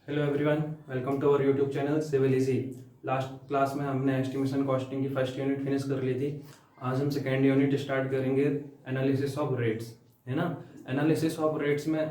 Hello everyone, welcome to our YouTube channel civil easy. Last class में हमने estimation costing की first unit finish कर ली थी। आज हम सेकेंड यूनिट स्टार्ट करेंगे एनालिसिस ऑफ रेट्स, है ना। एनालिसिस ऑफ रेट्स में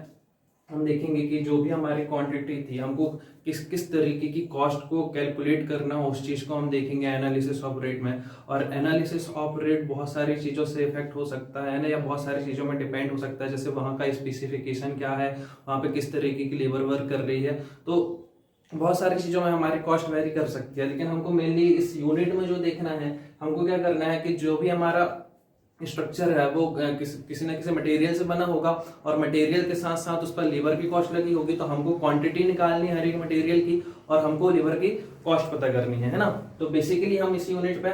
हम देखेंगे कि जो भी हमारी क्वांटिटी थी, हमको किस किस तरीके की कॉस्ट को कैलकुलेट करना, उस चीज़ को हम देखेंगे एनालिसिस ऑफ रेट में। और एनालिसिस ऑफ रेट बहुत सारी चीज़ों से इफेक्ट हो सकता है ना, या बहुत सारी चीज़ों में डिपेंड हो सकता है। जैसे वहाँ का स्पेसिफिकेशन क्या है, वहाँ पे किस तरीके की लेबर वर्क कर रही है, तो बहुत सारी चीज़ों में हमारी कॉस्ट वेरी कर सकती है। लेकिन हमको मेनली इस यूनिट में जो देखना है, हमको क्या करना है कि जो भी हमारा स्ट्रक्चर है वो किसी ना किसी मटेरियल से बना होगा, और मटेरियल के साथ साथ उस पर लेबर की कॉस्ट लगी होगी। तो हमको क्वांटिटी निकालनी है हर एक मटेरियल की, और हमको लेबर की कॉस्ट पता करनी है ना। तो बेसिकली हम इस यूनिट पे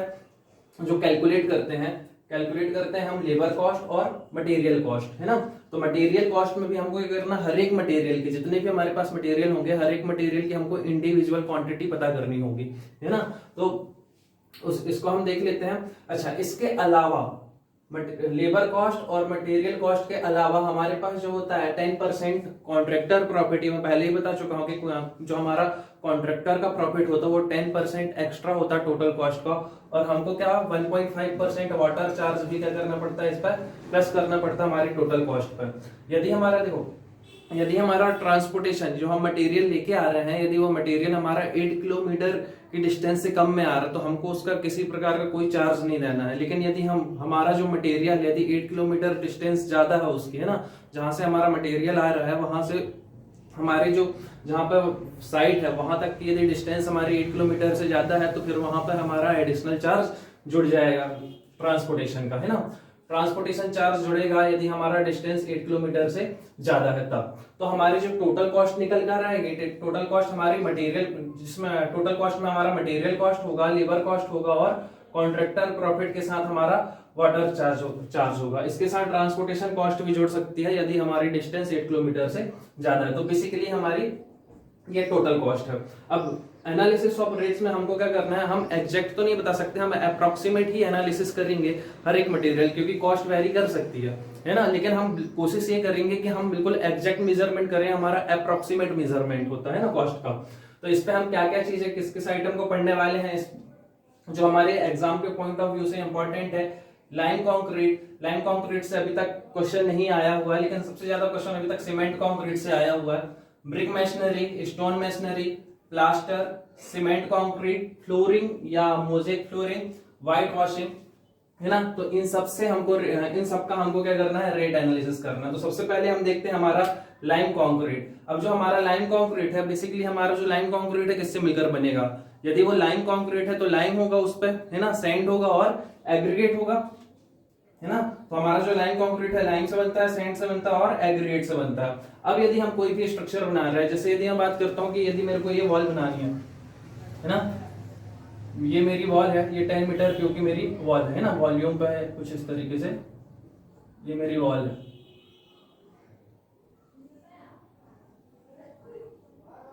जो कैलकुलेट करते हैं हम लेबर कॉस्ट और मटेरियल कॉस्ट, है ना। तो मटेरियल कॉस्ट में भी हमको क्या करना, हर एक मटेरियल की, जितने भी हमारे पास मटेरियल होंगे, हर एक मटेरियल की हमको इंडिविजुअल क्वांटिटी पता करनी होगी, है ना। तो इसको हम देख लेते हैं। अच्छा, इसके अलावा लेबर कॉस्ट और मटेरियल कॉस्ट के अलावा हमारे पास जो होता है 10% कॉन्ट्रैक्टर प्रॉफिट। मैं पहले ही बता चुका हूँ कि जो हमारा कॉन्ट्रैक्टर का प्रॉफिट होता है वो 10% एक्स्ट्रा होता है टोटल कॉस्ट का। और हमको क्या 1.5% वाटर चार्ज भी क्या करना पड़ता है, इस पर प्लस करना पड़ता है हमारी टोटल कॉस्ट पर। यदि हमारा ट्रांसपोर्टेशन, जो हम मटेरियल लेके आ रहे हैं, यदि वो मटेरियल हमारा 8 किलोमीटर की डिस्टेंस से कम में आ रहा है, तो हमको उसका किसी प्रकार का कोई चार्ज नहीं देना है। लेकिन यदि हमारा जो मटेरियल, यदि 8 किलोमीटर डिस्टेंस ज्यादा है उसकी, है ना, जहां से हमारा मटेरियल आ रहा है, वहां से हमारी जो जहां पर साइट है वहां तक की यदि डिस्टेंस हमारी 8 किलोमीटर से ज्यादा है, तो फिर वहां पर हमारा एडिशनल चार्ज जुड़ जाएगा ट्रांसपोर्टेशन का, है ना। ट्रांसपोर्टेशन चार्ज जुड़ेगा यदि हमारा डिस्टेंस 8 किलोमीटर से ज्यादा है तब। तो हमारी जो टोटल कॉस्ट निकल कर आएगी, टोटल कॉस्ट हमारी मटेरियल, जिसमें टोटल कॉस्ट में हमारा मटेरियल कॉस्ट होगा, लेबर कॉस्ट होगा, और कॉन्ट्रैक्टर प्रॉफिट के साथ हमारा वाटर चार्ज होगा। इसके साथ ट्रांसपोर्टेशन कॉस्ट भी जुड़ सकती है यदि हमारी डिस्टेंस 8 किलोमीटर से ज्यादा है। तो बेसिकली हमारी ये टोटल कॉस्ट है। अब एनालिसिस ऑफ रेट्स में हमको क्या करना है, हम एग्जैक्ट तो नहीं बता सकते, हम अप्रोक्सीमेट ही एनालिसिस करेंगे हर एक मटेरियल, क्योंकि कॉस्ट वेरी कर सकती है ना। लेकिन हम कोशिश ये करेंगे कि हम बिल्कुल एग्जैक्ट मेजरमेंट करें, हमारा अप्रोक्सीमेट मेजरमेंट होता है ना कॉस्ट का। तो इस पे हम क्या क्या चीजें, किस किस आइटम को पढ़ने वाले हैं, जो हमारे एग्जाम के पॉइंट ऑफ व्यू से इंपॉर्टेंट है। लाइम कंक्रीट से अभी तक क्वेश्चन नहीं आया हुआ है, लेकिन सबसे ज्यादा क्वेश्चन अभी तक सीमेंट कंक्रीट से आया हुआ है। Brick machinery, stone machinery, plaster, cement concrete, flooring या मोजेक फ्लोरिंग, व्हाइट वॉशिंग, है ना। तो इन सब का हमको क्या करना है, रेट एनालिसिस करना है। तो सबसे पहले हम देखते हैं हमारा लाइम कंक्रीट। अब जो हमारा लाइम कंक्रीट है, बेसिकली हमारा जो लाइम कंक्रीट है किससे मिलकर बनेगा। यदि वो लाइम कंक्रीट है तो लाइम होगा उस पर, है ना, सैंड होगा और एग्रीगेट होगा, है ना। तो हमारा जो लाइम कंक्रीट है लाइम से बनता है, सैंड से बनता है और एग्रीगेट से बनता है। अब यदि हम कोई भी स्ट्रक्चर बना रहे हैं, जैसे यदि मैं बात करता हूं कि यदि मेरे को ये वॉल बनानी है ना, ये मेरी वॉल है, ये 10 मीटर क्योंकि मेरी वॉल है ना, वॉल्यूम पे है कुछ इस तरीके से, ये मेरी वॉल है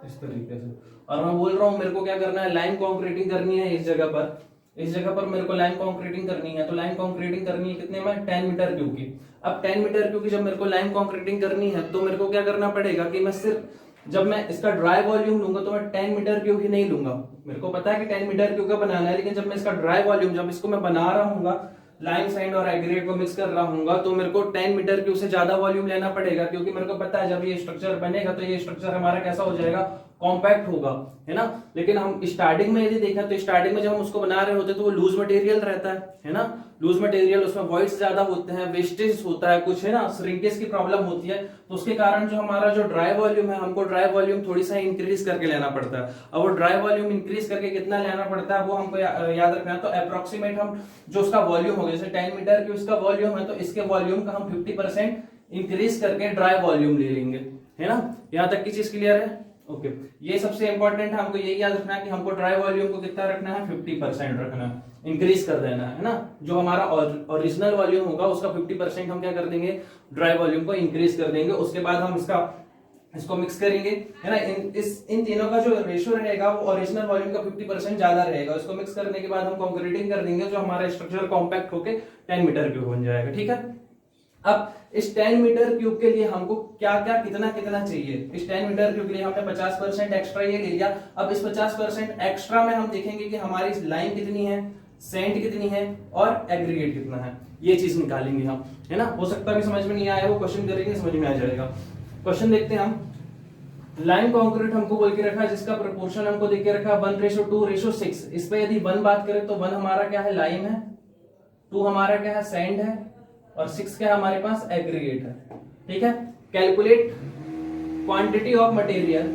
इस तरीके से। और मैं बोल रहा हूं मेरे को क्या करना है, लाइम कंक्रीटिंग करनी है इस जगह पर मेरे को लाइन कंक्रीटिंग करनी है। तो लाइन कंक्रीटिंग करनी है कितने में, 10 मीटर क्यूब की। अब 10 मीटर क्यूब की जब मेरे को लाइन कंक्रीटिंग करनी है, तो मेरे को क्या करना पड़ेगा कि मैं सिर्फ जब मैं इसका ड्राई वॉल्यूम लूंगा तो मैं 10 मीटर क्यूब ही नहीं लूंगा। मेरे को पता है कि 10 मीटर क्यूब का बनाना है, लेकिन जब मैं इसका ड्राई वॉल्यूम, जब इसको मैं बना रहा हूँ, लाइम सैंड और एग्रीगेट को मिक्स कर रहा हूँ, तो मेरे को 10 मीटर क्यूब से ज्यादा वॉल्यूम लेना पड़ेगा, क्योंकि मेरे को पता है जब ये स्ट्रक्चर बनेगा तो ये स्ट्रक्चर हमारा कैसा हो जाएगा, कॉम्पैक्ट होगा, है ना। लेकिन हम स्टार्टिंग में यदि देखें तो स्टार्टिंग में जब हम उसको बना रहे होते तो वो लूज मटेरियल रहता है ना, लूज मटेरियल, उसमें वॉइड्स ज्यादा होते हैं, वेस्टेज होता है कुछ, है ना, श्रिंकेज की प्रॉब्लम होती है। तो उसके कारण जो हमारा जो ड्राई वॉल्यूम है, हमको ड्राई वॉल्यूम थोड़ी सा इंक्रीज करके लेना पड़ता है। अब वो ड्राई वॉल्यूम इंक्रीज करके कितना लेना पड़ता है वो हमको याद रखना है। तो अप्रोक्सीमेट हम जो उसका वॉल्यूम होगा, जैसे 10 मीटर की उसका वॉल्यूम है, तो इसके वॉल्यूम का हम 50% इंक्रीज करके ड्राई वॉल्यूम ले लेंगे, है ना। यहां तक की चीज क्लियर है, ओके। ये सबसे इंपॉर्टेंट है, हमको यही याद रखना है कि हमको ड्राई वॉल्यूम को कितना रखना है, 50% रखना है, इंक्रीज कर देना है ना। जो हमारा ओरिजिनल वॉल्यूम होगा उसका 50% हम क्या कर देंगे, ड्राई वॉल्यूम को इंक्रीज कर देंगे। उसके बाद हम इसको मिक्स करेंगे, है ना। इन तीनों का जो रेशियो रहेगा वो ओरिजिनल वॉल्यूम का 50% ज्यादा रहेगा। इसको मिक्स करने के बाद हम कंक्रीटिंग कर देंगे, जो हमारा स्ट्रक्चर कॉम्पैक्ट होके 10 मीटर क्यूब बन जाएगा, ठीक है। अब इस 10 मीटर क्यूब के लिए हमको क्या क्या कितना कितना चाहिए। इस 10 मीटर क्यूब के लिए हमने 50% एक्स्ट्रा ये ले लिया। अब इस 50% एक्स्ट्रा में हम देखेंगे कि हमारी लाइन कितनी है, सैंड कितनी है और एग्रीगेट कितना है, ये चीज निकालेंगे हम, है ना। हो सकता है कि समझ में नहीं आया, वो क्वेश्चन करेंगे समझ में आ जाएगा। क्वेश्चन देखते हैं हम। लाइन कॉन्क्रीट हमको बोल के रखा है जिसका प्रोपोर्शन हमको देके रखा है 1:2:6। इस पे यदि 1 बात करें तो 1 हमारा क्या है, लाइम है, 2 हमारा क्या है, सैंड है, और 6 क्या है हमारे पास, एग्रीगेट है। ठीक है। Calculate quantity of material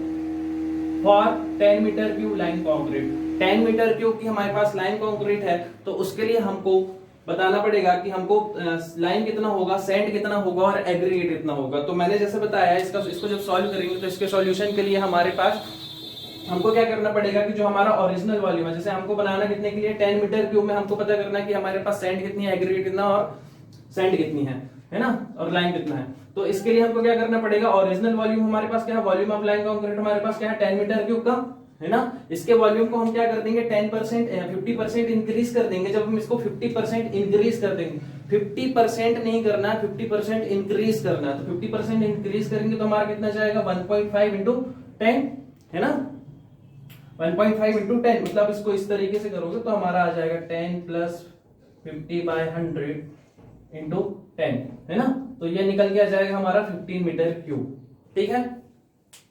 for 10 metre cube lime concrete. 10 metre cube की हमारे पास लाइन कॉन्क्रीट है, तो उसके लिए हमको बताना पड़ेगा कि हमको लाइन कितना होगा, सैंड कितना होगा और एग्रीगेट कितना होगा। तो मैंने जैसे बताया इसको जब सॉल्व करेंगे तो इसके सॉल्यूशन के लिए हमारे पास हमको क्या करना पड़ेगा कि जो हमारा ओरिजिनल वॉल्यूम है, जैसे हमको बनाना कितने के लिए, 10 मीटर क्यूब में हमको पता करना है कि हमारे पास सैंड कितनी है, एग्रीगेट कितना और सैंड कितनी है ना, और लाइन कितना है। तो इसके लिए हमको क्या करना पड़ेगा, ओरिजिनल वॉल्यूम हमारे पास क्या है, वॉल्यूम ऑफ लाइन कॉन्क्रीट हमारे पास क्या है, 10 मीटर क्यूब का, है ना। इसके वॉल्यूम को हम क्या कर देंगे, 50% इंक्रीज कर देंगे। जब हम इसको 50% इंक्रीज कर देंगे, 50% नहीं करना, 50% इंक्रीज करना, तो 50% इंक्रीज करेंगे तो हमारा कितना जाएगा, 1.5 इंटू 10, है ना। 1.5 इंटू 10 मतलब इसको इस तरीके से करोगे तो हमारा आ जाएगा 10 प्लस 50/100 इंटू 10, है ना। तो ये निकल के आ जाएगा हमारा 15 मीटर क्यूब। ठीक है।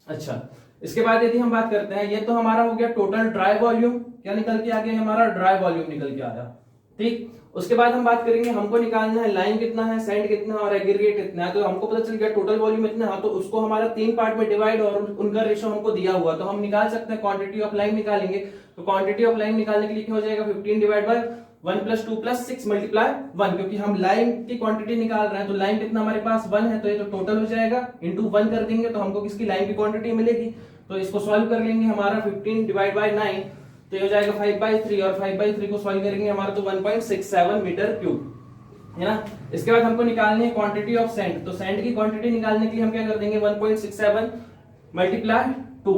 अच्छा, इसके बाद यदि हम बात करते हैं, ये तो हमारा हो गया टोटल ड्राई वॉल्यूम, क्या निकल के आ गया, हमारा ड्राई वॉल्यूम निकल के आया। ठीक। उसके बाद हम बात करेंगे, हमको निकालना है लाइन कितना है, सैंड कितना है और एग्रीगेट कितना है। तो हमको पता चल गया टोटल वॉल्यूम इतना है, तो उसको हमारा 3 पार्ट में डिवाइड और उनका रेशो हमको दिया हुआ, तो हम निकाल सकते हैं। क्वांटिटी ऑफ लाइन निकालेंगे, तो क्वांटिटी ऑफ लाइन निकालने के लिए क्या हो जाएगा, 15 डिवाइड बाय 1 + 2 + 6 मल्टीप्लाई 1, क्योंकि हम लाइन की क्वांटिटी निकाल रहे हैं, तो लाइन कितना हमारे पास 1 है, तो ये तो टोटल हो जाएगा, इंटू 1 कर देंगे तो हमको किसकी, लाइन की क्वांटिटी मिलेगी। तो इसको सॉल्व कर लेंगे, हमारा 15 डिवाइड बाय 9 तो ये हो जाएगा 5/3, और 5/3 को सॉल्व करेंगे हमारा तो 1.67 मीटर क्यूब, है ना। इसके बाद हमको निकालनी है क्वांटिटी ऑफ सैंड, तो सैंड की क्वांटिटी निकालने के लिए हम क्या कर देंगे, 1.67 मल्टीप्लाई 2,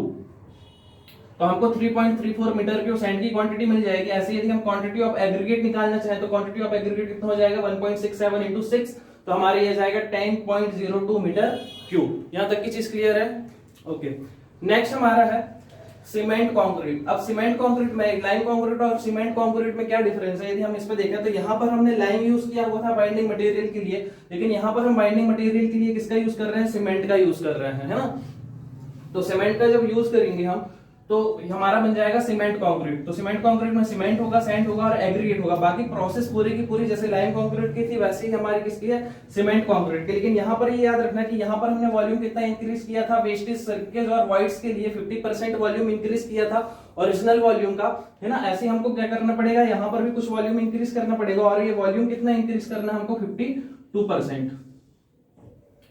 तो हमको 3.34 मीटर क्यूब सैंड की क्वांटिटी मिल जाएगी। ऐसे यदि हम क्वांटिटी ऑफ एग्रीगेट निकालना चाहें तो क्वांटिटी ऑफ एग्रीगेट कितना हो जाएगा, 1.67 इंटू 6, तो हमारे ये जाएगा 10.02 मीटर क्यूब। यहां तक की चीज क्लियर है। ओके। नेक्स्ट हमारा है सीमेंट कंक्रीट। अब सीमेंट कंक्रीट में, लाइन कंक्रीट और सीमेंट कंक्रीट में क्या डिफरेंस है, यदि हम इस पे देखें तो यहाँ पर हमने लाइन यूज किया हुआ था बाइंडिंग मटेरियल के लिए, लेकिन यहाँ पर हम बाइंडिंग मटेरियल के लिए किसका यूज कर रहे हैं, सीमेंट का यूज कर रहे हैं, है ना। तो सीमेंट का जब यूज करेंगे हम तो हमारा बन जाएगा सीमेंट कंक्रीट। तो सीमेंट कंक्रीट में सीमेंट होगा, सैंड होगा और एग्रीगेट होगा। बाकी प्रोसेस पूरी की पूरी जैसे लाइन कंक्रीट की थी वैसे ही हमारी किसकी है, सीमेंट कंक्रीट की। लेकिन यहाँ पर ये याद रखना कि यहाँ पर हमने वॉल्यूम कितना इंक्रीज किया था, वेस्टेज सर्किल्स और वाइड्स के लिए 50% वॉल्यूम इंक्रीज किया था ओरिजिनल वॉल्यूम का, है ना। ऐसे हमको क्या करना पड़ेगा, यहाँ पर भी कुछ वॉल्यूम इंक्रीज करना पड़ेगा, और ये वॉल्यूम कितना इंक्रीज करना है हमको, 52%,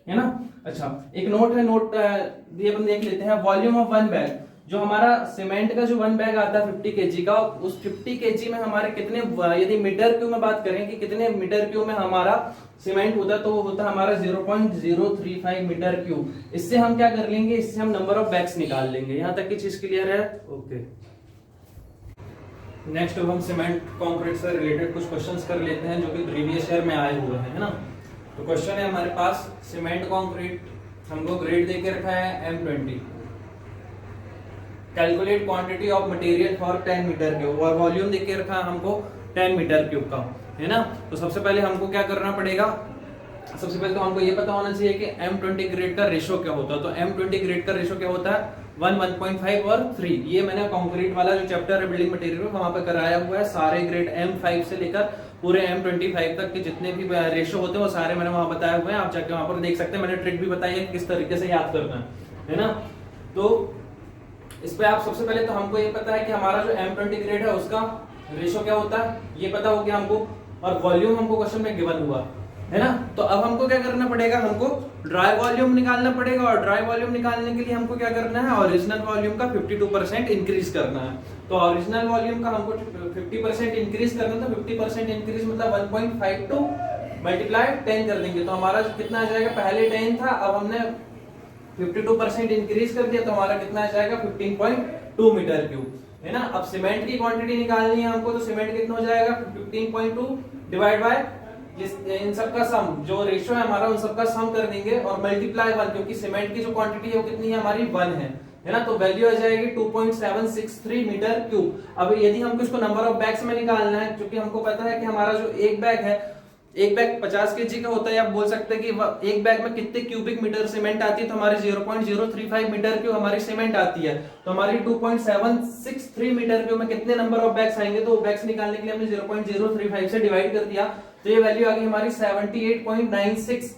है ना। अच्छा, एक नोट है, नोट ये अपन देख लेते हैं। वॉल्यूम ऑफ 1 बैग, जो हमारा सीमेंट का जो 1 बैग आता है 50 kg का, उस 50 kg में हमारे कितने, यदि मीटर क्यूब में बात करें कि कितने मीटर क्यूब में हमारा सीमेंट होता है, तो वो होता है हमारा 0.035 मीटर क्यूब। इससे हम क्या कर लेंगे, इससे हम नंबर ऑफ बैग्स निकाल लेंगे। यहां तक की चीज क्लियर है। ओके। नेक्स्ट अब हम सीमेंट कंक्रीट से रिलेटेड कुछ क्वेश्चंस कर लेते हैं जो कि प्रीवियस ईयर में आए हुए हैं, है ना। तो क्वेश्चन है हमारे पास, सीमेंट कंक्रीट हमको ग्रेड देके रखा है M20। Calculate quantity of material for 10 metre cube, और वॉल्यूम देके रखा है हमको 10 मीटर क्यूब का, है ना। तो सबसे पहले हमको क्या करना पड़ेगा, सबसे पहले तो हमको ये पता होना चाहिए कि M20 ग्रेड का रेशो क्या होता है। तो M20 ग्रेड का रेशो क्या होता है, 1, 1.5 और 3। ये मैंने कंक्रीट वाला जो चैप्टर है बिल्डिंग मटेरियल वहां पर कराया हुआ है। सारे ग्रेड M5 से लेकर पूरे M25 तक के जितने भी रेशो होते हैं वो सारे मैंने वहां बताए हुए हैं, आप जाके वहां पर देख सकते हैं। मैंने ट्रिक भी बताई है किस तरीके से याद करना है ना। तो इस पे आप सबसे पहले तो हमको ये पता है कि हमारा जो M20 ग्रेड है उसका रेशो क्या होता है, ये पता हो गया हमको, और वॉल्यूम हमको क्वेश्चन में गिवन हुआ, है ना। तो अब हमको क्या करना पड़ेगा, हमको ड्राई वॉल्यूम निकालना पड़ेगा, और ड्राई वॉल्यूम निकालने के लिए हमको क्या करना है, ओरिजिनल वॉल्यूम का 52% इंक्रीज करना है। तो ओरिजिनल वॉल्यूम का हमको 50% इंक्रीज करना, तो 50% इंक्रीज मतलब 1.52 मल्टीप्लाई 10 कर देंगे, तो हमारा कितना आ जाएगा, पहले 10 था, अब हमने 52% इंक्रीज कर दिया, तो हमारा कितना आ जाएगा, 15.2 मीटर क्यूब, है ना। अब सीमेंट की क्वांटिटी निकालनी है हमको, तो सीमेंट कितना हो जाएगा, 15.2 डिवाइड बाय इन सब का सम, जो रेशियो है हमारा, उन सब का सम कर देंगे और मल्टीप्लाई 1, क्योंकि सीमेंट की जो क्वांटिटी है वो कितनी है हमारी 1 है ना, तो वैल्यू आ जाएगी 2.763 मीटर क्यूब। अब यदि हमको इसको नंबर ऑफ बैग्स में निकालना है, क्योंकि हमको पता है कि हमारा जो एक बैग है, एक बैग 50 केजी का होता है, आप बोल सकते हैं कि एक बैग में कितने क्यूबिक मीटर सीमेंट आती है, तो हमारे 0.035 मीटर क्यूब हमारी सीमेंट आती है। तो हमारी 2.763 मीटर क्यूब में कितने नंबर ऑफ बैग्स आएंगे, तो बैग्स निकालने के लिए हमने 0.035 से डिवाइड कर दिया, तो ये वैल्यू आ गई हमारी 78.96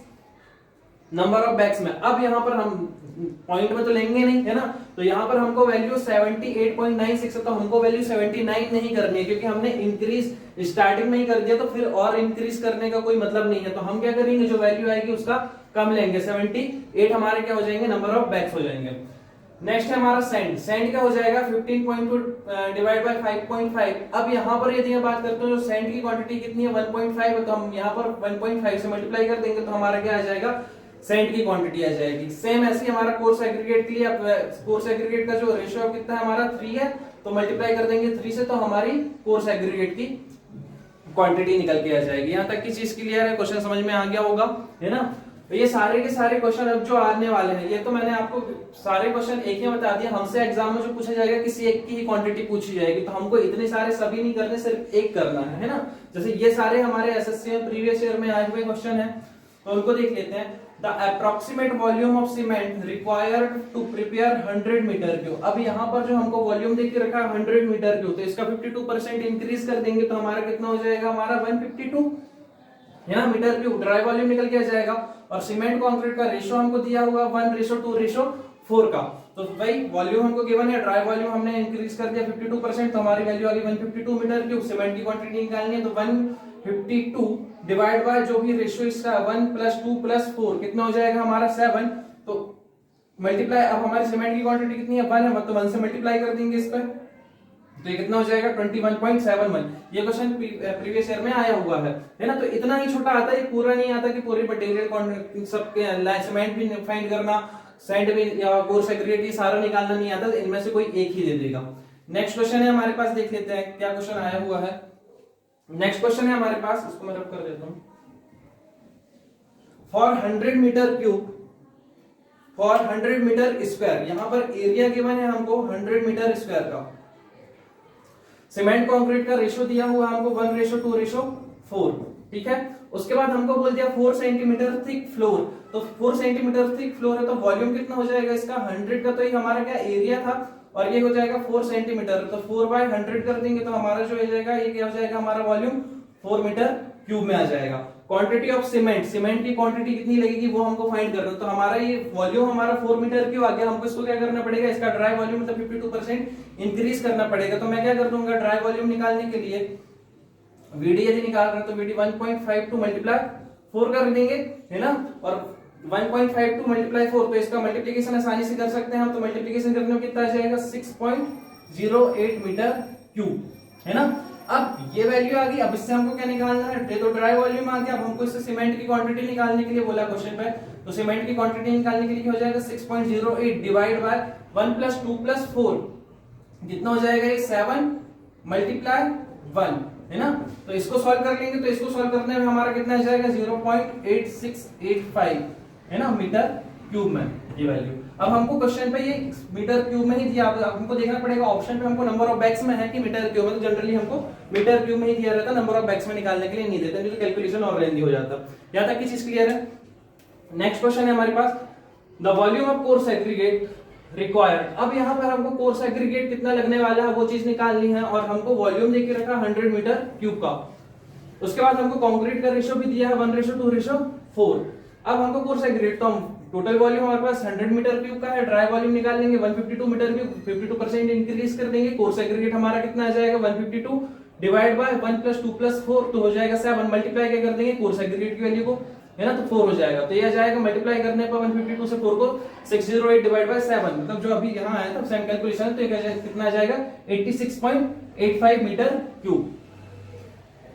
नंबर ऑफ बैग्स में। अब यहाँ पर हम पॉइंट में तो लेंगे नहीं, है ना, तो यहाँ पर हमको वैल्यू 78.96 है, तो हमको वैल्यू 79 नहीं करनी है, क्योंकि हमने इंक्रीज स्टार्टिंग में ही कर दिया, तो फिर और इंक्रीज करने का कोई मतलब नहीं है। तो हम क्या करेंगे, जो वैल्यू आएगी उसका कम लेंगे, 78 हमारे क्या हो जाएंगे, नंबर ऑफ बैग्स हो जाएंगे। नेक्स्ट है हमारा सैंड। सैंड क्या हो जाएगा, 15.2 डिवाइड बाय 5.5। अब यहाँ पर यदि हम बात करते हैं, जो सैंड की क्वांटिटी कितनी है 1.5 है, तो हम यहाँ पर 1.5 से मल्टीप्लाई कर देंगे, तो हमारा क्या आ जाएगा, सैंड की क्वांटिटी आ जाएगी। सेम ऐसे हमारा कोर्स एग्रीगेट के लिए, कोर्स एग्रीगेट का जो रेशियो कितना है हमारा 3 है, तो मल्टीप्लाई कर देंगे 3 से, तो हमारी कोर्स एग्रीगेट की क्वांटिटी निकल के आ जाएगी। यहाँ तक की चीज क्लियर है, क्वेश्चन समझ में आ गया होगा, है ना। तो ये सारे के सारे क्वेश्चन अब जो आने वाले हैं, ये तो मैंने आपको सारे क्वेश्चन एक ही बता दिया। हमसे एग्जाम में जो पूछा जाएगा, किसी एक की ही क्वांटिटी पूछी जाएगी, तो हमको इतने सारे सभी नहीं करने, सिर्फ एक करना है ना। जैसे ये सारे हमारे एसएससी में प्रीवियस ईयर में आए हुए क्वेश्चन है, तो उनको देख लेते हैं। The approximate volume of cement required to prepare 100 metre cube. अब यहाँ पर जो हमको वॉल्यूम देख के रखा है 100 मीटर क्यूब, तो इसका 52% इंक्रीज कर देंगे, तो हमारा कितना हो जाएगा, हमारा 152 है ना मीटर क्यूब ड्राई वॉल्यूम निकल के आ जाएगा। और सीमेंट कंक्रीट का रेशियो हमको दिया हुआ 1:2:4 का, तो भाई वॉल्यूम हमको गिवन है, ड्राई वॉल्यूम हमने इंक्रीज कर दिया 52%, तो हमारी वैल्यू आ गई 152 मीटर क्यूब। सीमेंट की क्वांटिटी निकालनी है, तो 152 डिवाइड बाय जो भी रेशियो इसका 1 + 2 + 4 कितना हो जाएगा हमारा 7, तो मल्टीप्लाई, अब हमारी सीमेंट की क्वांटिटी कितनी है 1 है, मतलब 1 से मल्टीप्लाई कर देंगे इस पर, तो ये कितना हो जाएगा 21.71। ये क्वेश्चन प्रीवियस ईयर में आया हुआ है ना। तो इतना ही छोटा आता है, ये पूरा नहीं आता कि पूरी मटेरियल सबके सीमेंट भी फाइंड करना, सैंड भी या कोर्स एग्रीगेट ये सारा निकालना नहीं आता, इनमें से कोई एक ही दे देगा। नेक्स्ट क्वेश्चन है हमारे पास, देख लेते हैं क्या क्वेश्चन आया हुआ है। नेक्स्ट क्वेश्चन है हमारे पास, इसको मैं रब कर देता हूं। For 100 metre cube, for 100 metre square, यहां पर एरिया गिवन है हमको 100 मीटर स्क्वायर का। सीमेंट कंक्रीट का रेशियो दिया हुआ हमको 1:2:4, ठीक है। उसके बाद हमको बोल दिया 4 सेंटीमीटर थिक फ्लोर, तो 4 सेंटीमीटर थिक फ्लोर है, तो वॉल्यूम कितना हो जाएगा इसका 100 का, तो ये हमारा क्या एरिया था, और ये हो जाएगा 4 सेंटीमीटर, तो 4/100 कर देंगे, तो हमारा जो हो जाएगा ये क्या हो जाएगा, हमारा वॉल्यूम 4 मीटर क्यूब में आ जाएगा। क्वांटिटी ऑफ सीमेंट, सीमेंट की क्वांटिटी कितनी लगेगी वो हमको फाइंड करना, तो हमारा ये वॉल्यूम हमारा 4 मीटर क्यूब आ गया। हमको इसको क्या करना पड़ेगा, इसका ड्राई वॉल्यूम मतलब 52% इंक्रीज करना पड़ेगा। तो मैं क्या कर दूंगा, ड्राई वॉल्यूम निकालने के लिए वीडी यदि निकाल रहे हैं, तो वीडी 1.52 मल्टीप्लाई 4 कर देंगे, है ना, और 1.52 मल्टीप्लाई 4, तो इसका मल्टीप्लीकेशन आसानी से कर सकते हैं हम, तो मल्टीप्लीकेशन करने में कितना आ जाएगा 6.08 मीटर क्यूब, है ना। अब ये वैल्यू आ गई, अब इससे हमको क्या निकालना है, तो ड्राई वॉल्यूम आ गया। अब हमको इससे सीमेंट की क्वांटिटी निकालने के लिए बोला क्वेश्चन पे, तो सीमेंट की क्वांटिटी निकालने के लिए क्या हो जाएगा 6.08 डिवाइड बाय 1 + 2 + 4 कितना हो जाएगा, ये 7 मल्टीप्लाई 1, है ना। तो इसको सॉल्व कर लेंगे, तो इसको सॉल्व करने में हमारा कितना आ जाएगा 0.8685, है ना, मीटर क्यूब में ये वैल्यू। अब हमको क्वेश्चन पे ये मीटर क्यूब में ही दिया, अब हमको देखना पड़ेगा ऑप्शन पे हमको नंबर ऑफ बैग्स में है कि मीटर क्यूब में, तो जनरली हमको मीटर क्यूब में ही दिया रहता, नंबर ऑफ बैग्स में निकालने के लिए नहीं देता, नहीं तो कैलकुलेशन और लेंदी हो जाता। यहां तक की चीज क्लियर है। नेक्स्ट क्वेश्चन है हमारे पास, the volume of coarse aggregate required. अब यहाँ पर हमको कोर्स एग्रीगेट कितना लगने वाला है वो चीज निकालनी है, और हमको वॉल्यूम देके रखा 100 मीटर क्यूब का। उसके बाद हमको कंक्रीट का रेशियो भी दिया है 1:2:4। अब हमको कोर्स एग्रीगेट, तो हम टोटल वॉल्यूम हमारे पास 100 मीटर क्यूब का है, ड्राई वॉल्यूम निकाल लेंगे 152 मीटर क्यूब, 52% इंक्रीज कर देंगे। कोर्स एग्रीगेट हमारा कितना आ जाएगा 152 डिवाइड बाय 1 + 2 + 4, तो हो जाएगा 7, मल्टीप्लाई क्या कर देंगे कोर्स एग्रीगेट की वैल्यू को, है ना, तो 4 हो जाएगा। तो ये आ जाएगा मल्टीप्लाई करने पर 152 से 4 को 608 डिवाइड बाय 7, मतलब जो अभी यहाँ आया था सेम कैलकुलेशन है, तो ये कितना आ जाएगा 86.85 मीटर क्यूब।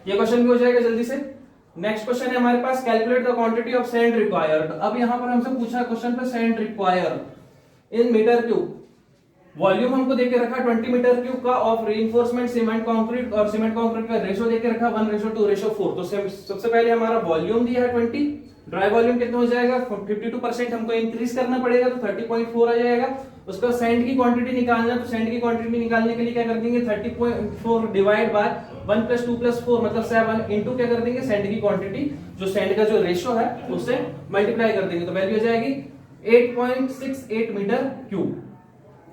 ये क्वेश्चन भी हो जाएगा जल्दी से। नेक्स्ट क्वेश्चन है हमारे पास, calculate the quantity of sand required. अब यहाँ पर हमसे पूछा क्वेश्चन पे sand require in meter cube, volume हमको देके रखा 20 मीटर क्यूब का ऑफ रीइंफोर्समेंट सीमेंट कंक्रीट, और सीमेंट कंक्रीट का रेशो देके रखा 1:2:4। तो सबसे पहले हमारा वॉल्यूम दिया है 20, ड्राई वॉल्यूम कितना हो जाएगा 52% हमको इंक्रीज करना पड़ेगा तो 30.4 आ जाएगा। उसका सैंड की क्वांटिटी निकालना, तो सैंड की क्वांटिटी निकालने के लिए क्या कर देंगे 30.4 डिवाइड बाय 1 + 2 + 4 मतलब 7 इंटू क्या कर देंगे सैंड की क्वांटिटी, जो सैंड का जो रेशो है उससे मल्टीप्लाई कर देंगे, तो वैल्यू हो जाएगी 8.68 मीटर क्यूब।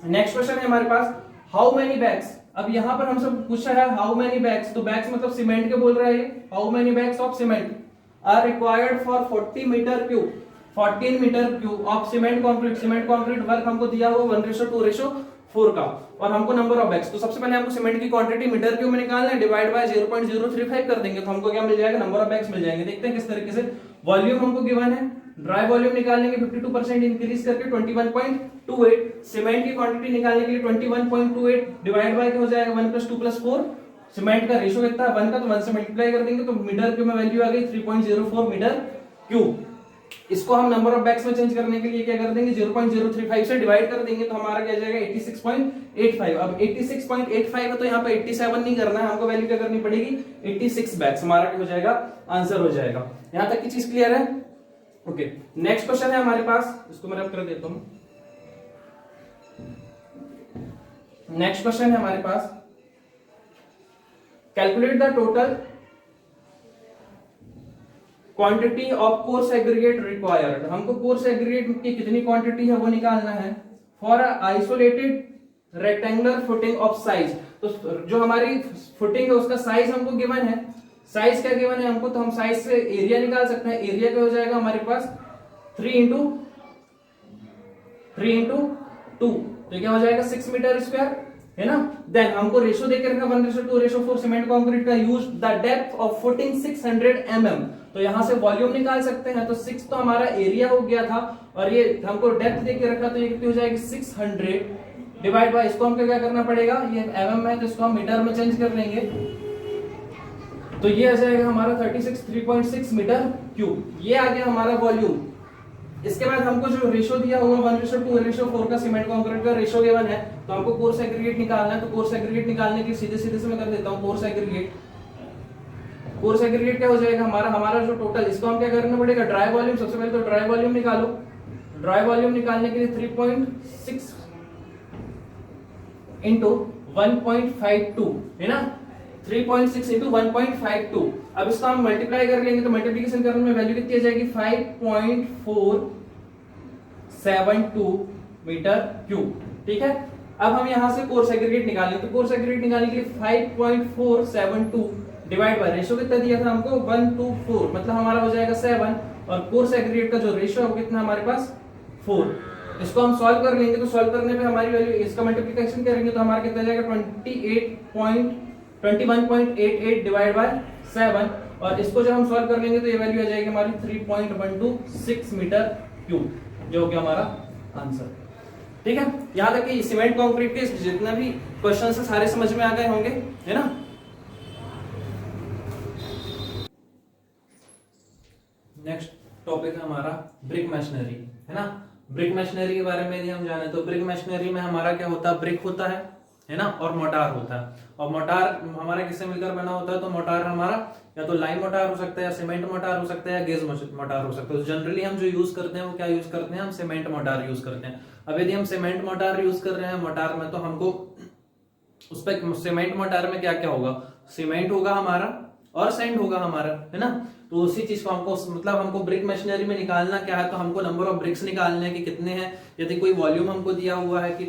नेक्स्ट क्वेश्चन है हमारे पास, हाउ मेनी बैग्स। अब यहां पर हमसे पूछा है हाउ मेनी बैग्स, तो बैग्स मतलब सीमेंट के बोल रहा है, how many bags of cement are required for 40 metre cube, 14 metre cube of cement concrete. Cement concrete work हमको दिया हुआ 1:2:4 का, और हमको नंबर ऑफ बैग्स, तो सबसे पहले हमको सीमेंट की क्वांटिटी मीटर क्यूब में निकालना है, डिवाइड बाय 0.035 कर देंगे तो हमको क्या मिल जाएगा नंबर ऑफ बैग्स मिल जाएंगे। देखते हैं किस तरीके से। वॉल्यूम हमको गिवन है, ड्राई वॉल्यूम निकालने के 52% इंक्रीज करके 21.28, सीमेंट की क्वांटिटी निकालने के लिए 21.28 डिवाइड बाय क्या हो जाएगा 1 + 2 + 4, सीमेंट का रेशो कितना है 1 का, तो 1 से मल्टीप्लाई कर देंगे तो मीटर क्यूब में वैल्यू आ गई 3.04 मीटर क्यूब। इसको हम नंबर ऑफ बैग्स में चेंज करने के लिए क्या कर देंगे 0.035 से डिवाइड कर देंगे तो हमारा क्या जाएगा 86.85। अब 86.85 है तो यहाँ पे 87 नहीं करना है, हमको वैल्यू क्या करनी पड़ेगी 86 बैग्स, हमारा क्या हो जाएगा आंसर हो जाएगा। यहां तक की चीज क्लियर है? ओके, नेक्स्ट क्वेश्चन है हमारे पास, इसको मैं रब कर देता हूं। नेक्स्ट क्वेश्चन है हमारे पास, calculate the total quantity of coarse aggregate required. हमको कोर्स एग्रीगेट की कितनी क्वांटिटी है वो निकालना है for isolated rectangular footing of size. तो जो हमारी फुटिंग है उसका साइज हमको गिवन है, साइज क्या गिवन है हमको, तो हम साइज से एरिया निकाल सकते हैं। एरिया क्या हो जाएगा हमारे पास 3 × 2, तो क्या हो जाएगा 6 मीटर स्क्वायर, है ना। देन हमको रेशो देकर रखा 1:2:4 सीमेंट कंक्रीट का, use the depth of footing 600 mm, तो यहां से वॉल्यूम निकाल सकते हैं। तो 6 तो हमारा एरिया हो गया था, और ये हमको डेप्थ देके रखा तो ये कितनी हो जाएगी 600 डिवाइड बाय, इसको हमको क्या करना पड़ेगा, ये mm है तो इसको हम मीटर में चेंज कर लेंगे, तो ये आ जाएगा हमारा 3.6 मीटर क्यूब। ये आ गया हमारा वॉल्यूम। इसके बाद हमको जो रेशो दिया हुआ 1:2:4 का सीमेंट कंक्रीट का रेशो गिवन है, तो हमको कोर्स एग्रीगेट निकालना है। तो कोर्स एग्रीगेट निकालने के सीधे से मैं कर देता हूं कोर्स एग्रीगेट क्या हो जाएगा हमारा जो टोटल, इसको हम क्या करना पड़ेगा ड्राई वॉल्यूम, सबसे पहले तो ड्राई वॉल्यूम निकालो। ड्राई वॉल्यूम निकालने के लिए 3.6 इंटू 1.52 है ना, 3.6 इंटू 1.52। अब इसको हम मल्टीप्लाई कर लेंगे तो मल्टीप्लिकेशन करने में वैल्यू कितनी आ जाएगी 5.472 मीटर क्यूब। ठीक है, अब हम यहां से कोर्स एग्रीगेट निकालेंगे, तो कोर्स एग्रीगेट निकालने के लिए 5.472 डिवाइड बाय रेशो कितना दिया था हमको 1:4, मतलब हमारा हो जाएगा 7, और कोर्स एग्रीगेट का जो रेशो है वो कितना हमारे पास 4। इसको हम सॉल्व कर लेंगे, तो सॉल्व करने पे हमारी वैल्यू, इसका मल्टीप्लिकेशन करेंगे तो हमारा कितना जाएगा 21.88 डिवाइड बाय 7, और इसको जब हम सॉल्व कर लेंगे तो ये वैल्यू आ जाएगी हमारी 3.126 मीटर क्यूब, जो कि हमारा आंसर। ठीक है, यहां तक कि सीमेंट कंक्रीट के जितना भी क्वेश्चन है सारे समझ में आ गए होंगे, है ना। नेक्स्ट टॉपिक है हमारा ब्रिक मशीनरी, है ना। ब्रिक मशीनरी के बारे में यदि हम जाने तो ब्रिक मशीनरी में हमारा क्या होता है, ब्रिक होता है ना, और मोटार होता है। और मोटार हमारा किससे मिलकर बना होता है, तो मोटार हमारा या तो लाइम मोटार हो सकता है, या सीमेंट मोटार हो सकता है, या गैस मोटार हो सकता है। तो जनरली हम जो यूज करते हैं वो क्या यूज करते हैं, हम सीमेंट मोटार यूज करते हैं। अब यदि हम सीमेंट मोटार यूज कर रहे हैं मोटार में, तो हमको उस पर सीमेंट मोटार में क्या क्या होगा, सीमेंट होगा हमारा और सैंड होगा हमारा, है ना। तो उसी चीज को हमको मतलब हमको ब्रिक मशीनरी में निकालना क्या है, तो हमको नंबर ऑफ ब्रिक्स निकालने हैं कि कितने हैं। यदि कोई वॉल्यूम हमको दिया हुआ है कि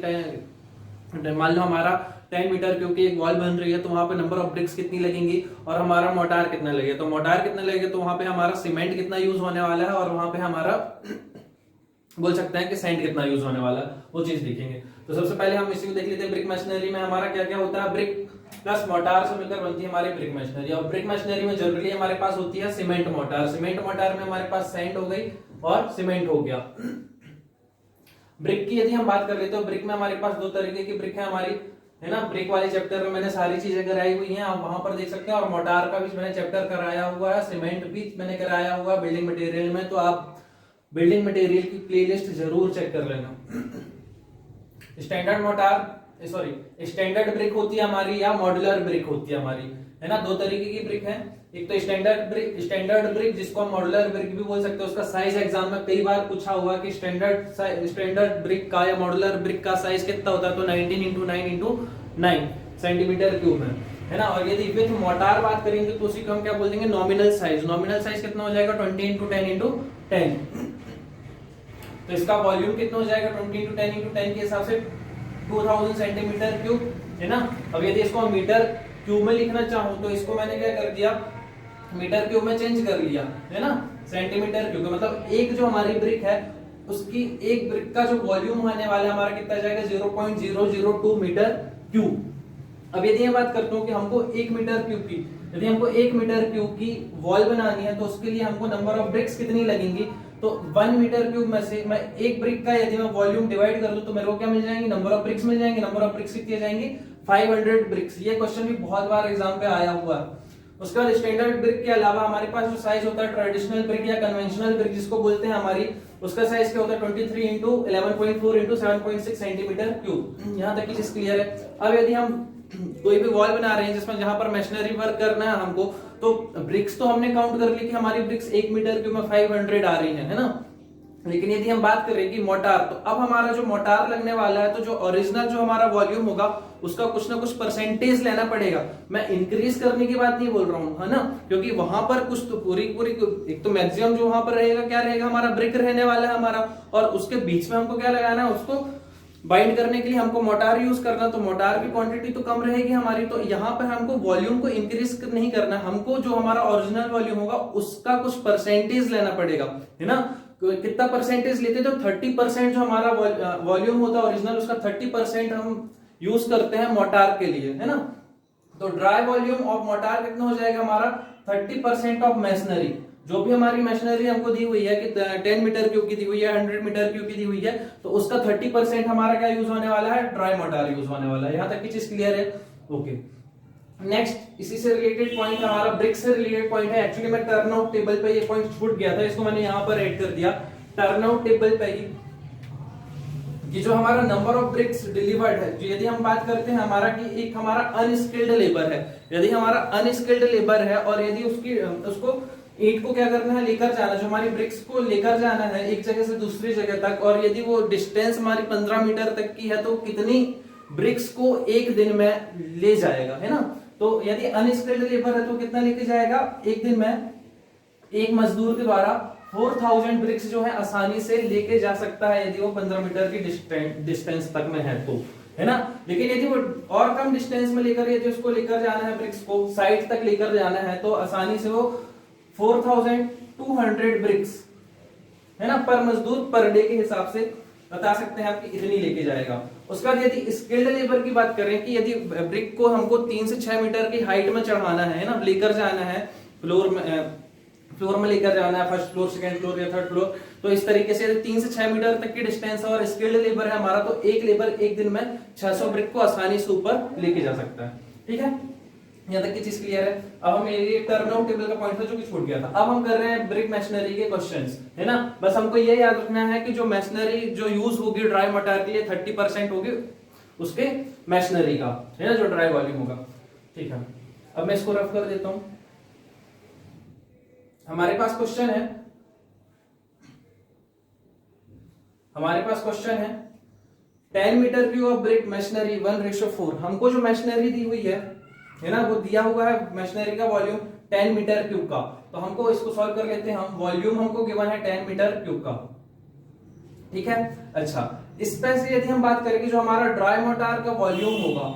मान लो हमारा 10 मीटर क्योंकि एक वॉल बन रही है, तो वहां पे नंबर ऑफ ब्रिक्स कितनी लगेंगी, और हमारा मोटार कितना लगे, तो मोटार कितने लगे तो वहां पे हमारा सीमेंट कितना यूज होने वाला है, और वहां पे हमारा बोल सकते हैं कि सैंड कितना यूज होने वाला है, वो चीज देखेंगे। तो सबसे पहले हम इसी को देख लेते हैं। ब्रिक मशीनरी में हमारा क्या क्या होता है, ब्रिक प्लस मोटार से मिलकर बनती है हमारी ब्रिक मशीनरी। और ब्रिक मशीनरी में जनरली हमारे पास होती है सीमेंट मोटार। सीमेंट मोटार में हमारे पास सैंड हो गई और सीमेंट हो गया। ब्रिक की यदि हम बात कर लेते हो, ब्रिक में हमारे पास दो तरीके की ब्रिक है हमारी, है ना। ब्रिक वाले चैप्टर में मैंने सारी चीजें कराई हुई हैं, आप वहां पर देख सकते हैं। और मोटार का भी मैंने चैप्टर कराया हुआ है, सीमेंट भी मैंने कराया हुआ है बिल्डिंग मटेरियल में, तो आप बिल्डिंग मटेरियल की प्लेलिस्ट जरूर चेक कर लेना। Standard motor sorry standard brick होती है हमारी या मॉड्यूलर ब्रिक होती है हमारी, है ना। दो तरीके की ब्रिक है, एक तो स्टैंडर्ड ब्रिक जिसको हम मॉड्यूलर ब्रिक भी बोल सकते हैं। उसका साइज एग्जाम में कई बार पूछा हुआ कि स्टैंडर्ड ब्रिक का या मॉड्यूलर ब्रिक का साइज कितना होता है, तो 19x9 सेंटीमीटर क्यूब है ना। और यदि विथ मोटार बात करेंगे तो उसी को हम क्या बोल देंगे, नॉमिनल साइज कितना हो जाएगा 20x10x10। तो इसका वॉल्यूम कितना हो जाएगा 20x10x10 के हिसाब से 2000 सेंटीमीटर क्यूब, है ना। अब यदि इसको हम मीटर क्यूब में लिखना चाहूं तो इसको मैंने क्या कर दिया, मीटर क्यूब में चेंज कर लिया, है ना। सेंटीमीटर क्यूब मतलब एक जो हमारी ब्रिक है उसकी एक ब्रिक का जो वॉल्यूम आने वाला है हमारा कितना जाएगा 0.002 मीटर क्यूब। अब यदि मैं बात करता हूं कि हमको 1 मीटर क्यूब की, यदि हमको 1 मीटर क्यूब की वॉल बनानी है तो उसके लिए हमको नंबर ऑफ ब्रिक्स कितनी लगेंगी, तो 1 मीटर क्यूब में से मैं एक ब्रिक का यदि मैं वॉल्यूम डिवाइड कर दूं तो मेरे को क्या मिल जाएंगी, नंबर ऑफ ब्रिक्स मिल जाएंगे। नंबर ऑफ ब्रिक्स कितनी जाएंगी 500 ब्रिक्स। ये क्वेश्चन भी बहुत बार एग्जाम पे आया हुआ है। उसके बाद स्टैंडर्ड ब्रिक के अलावा हमारे पास जो साइज होता है ट्रेडिशनल ब्रिक या कन्वेंशनल ब्रिक जिसको बोलते हैं हमारी, उसका साइज क्या होता है 23 इंटू 11.4 इंटू 7.6 सेंटीमीटर क्यूब। यहाँ तक की चीज क्लियर है। अब यदि हम कोई भी वॉल बना रहे हैं जिसमें जहां पर मशीनरी वर्क करना है हमको, तो ब्रिक्स तो हमने काउंट कर ली कि हमारी ब्रिक्स 1 मीटर क्यूब में 500 आ रही है ना। लेकिन यदि हम बात करें कि मोटार, तो अब हमारा जो मोटार लगने वाला है तो जो ओरिजिनल जो हमारा वॉल्यूम होगा उसका कुछ ना कुछ परसेंटेज लेना पड़ेगा। मैं इंक्रीज करने की बात नहीं बोल रहा हूं, है ना, क्योंकि वहां पर कुछ तो पूरी एक तो मैक्सिमम जो वहां पर रहेगा क्या रहेगा, हमारा ब्रिक रहने वाला है हमारा, और उसके बीच में हमको क्या लगाना है, उसको बाइंड करने के लिए हमको मोटार यूज करना, तो मोटार की क्वांटिटी तो कम रहेगी हमारी। तो यहाँ पर हमको वॉल्यूम को इंक्रीज नहीं करना, हमको जो हमारा ओरिजिनल वॉल्यूम होगा उसका कुछ परसेंटेज लेना पड़ेगा, है ना। कितना परसेंटेज लेते तो 30% जो हमारा वॉल्यूम होता है ओरिजिनल, उसका 30% हम यूज करते हैं मोटार के लिए, है ना। तो ड्राई वॉल्यूम ऑफ मोटार कितना हो जाएगा हमारा 30% ऑफ मशीनरी। जो भी हमारी मशीनरी हमको दी हुई है कि 10 मीटर क्यूब की दी हुई है, 100 मीटर क्यूब की दी हुई है, तो उसका 30% हमारा क्या यूज होने वाला है, ड्राई मोटार यूज होने वाला है। यहां तक की चीज क्लियर है। ओके, नेक्स्ट इसी से रिलेटेड पॉइंट हमारा ब्रिक से रिलेटेड पॉइंट है। एक्चुअली मैं टर्न आउट टेबल पे ये पॉइंट छूट गया था, इसको मैंने यहाँ पर ऐड कर दिया। टर्न आउट टेबल पे ही कि जो हमारा नंबर ऑफ ब्रिक्स डिलीवर्ड है, जो यदि हम बात करते हैं हमारा कि एक हमारा अनस्किल्ड लेबर है, यदि हमारा अनस्किल्ड लेबर है और यदि उसको ईंट को क्या करना है, लेकर जाना, जो हमारी ब्रिक्स को लेकर जाना है एक जगह से दूसरी जगह तक, और यदि वो डिस्टेंस हमारी 15 मीटर तक की है तो कितनी ब्रिक्स को एक दिन में ले जाएगा, है ना। तो यदि अनस्किल्ड लेबर है तो कितना लेके जाएगा, एक दिन में एक मजदूर के द्वारा 4000 ब्रिक्स जो है आसानी से लेके जा सकता है यदि वो 15 मीटर की डिस्टेंस तक में है तो, है ना। लेकिन यदि वो और कम डिस्टेंस में लेकर यदि उसको लेकर जाना है, ब्रिक्स को साइड तक लेकर जाना है, तो आसानी से वो 4200 ब्रिक्स, है ना, पर मजदूर पर डे के हिसाब से बता सकते हैं आपकी इतनी लेके जाएगा। उसके बाद यदि स्किल्ड लेबर की बात करें कि यदि ब्रिक को हमको 3 से 6 मीटर की हाइट में चढ़ाना है ना, लेकर जाना है फ्लोर में लेकर जाना है, फर्स्ट फ्लोर, सेकंड फ्लोर या थर्ड फ्लोर, तो इस तरीके से यदि 3 से 6 मीटर तक की डिस्टेंस है और स्किल्ड लेबर है हमारा, तो एक लेबर एक दिन में 600 ब्रिक को आसानी से ऊपर लेके जा सकता है। ठीक है, यहाँ तक की चीज क्लियर है। अब हम ये टर्न आउट टेबल का पॉइंट था जो कि छूट गया था। अब हम कर रहे हैं ब्रिक मशीनरी के क्वेश्चंस, है ना। बस हमको ये याद रखना है कि जो मशीनरी जो यूज होगी ड्राई मोटार के लिए 30% होगी उसके मशीनरी का, है ना, जो ड्राई वॉल्यूम होगा। ठीक है, अब मैं इसको रफ कर देता हूं। हमारे पास क्वेश्चन है 10 metre cube of brick masonry 1:4। हमको जो मशीनरी दी हुई है ना, वो दिया हुआ है मशीनरी का वॉल्यूम 10 मीटर क्यूब का। तो हमको इसको सॉल्व कर लेते हैं हम। वॉल्यूम हमको गिवन है 10 मीटर क्यूब का, ठीक है। अच्छा, इस पे से यदि हम बात करें कि जो हमारा ड्राई मोटार का वॉल्यूम होगा,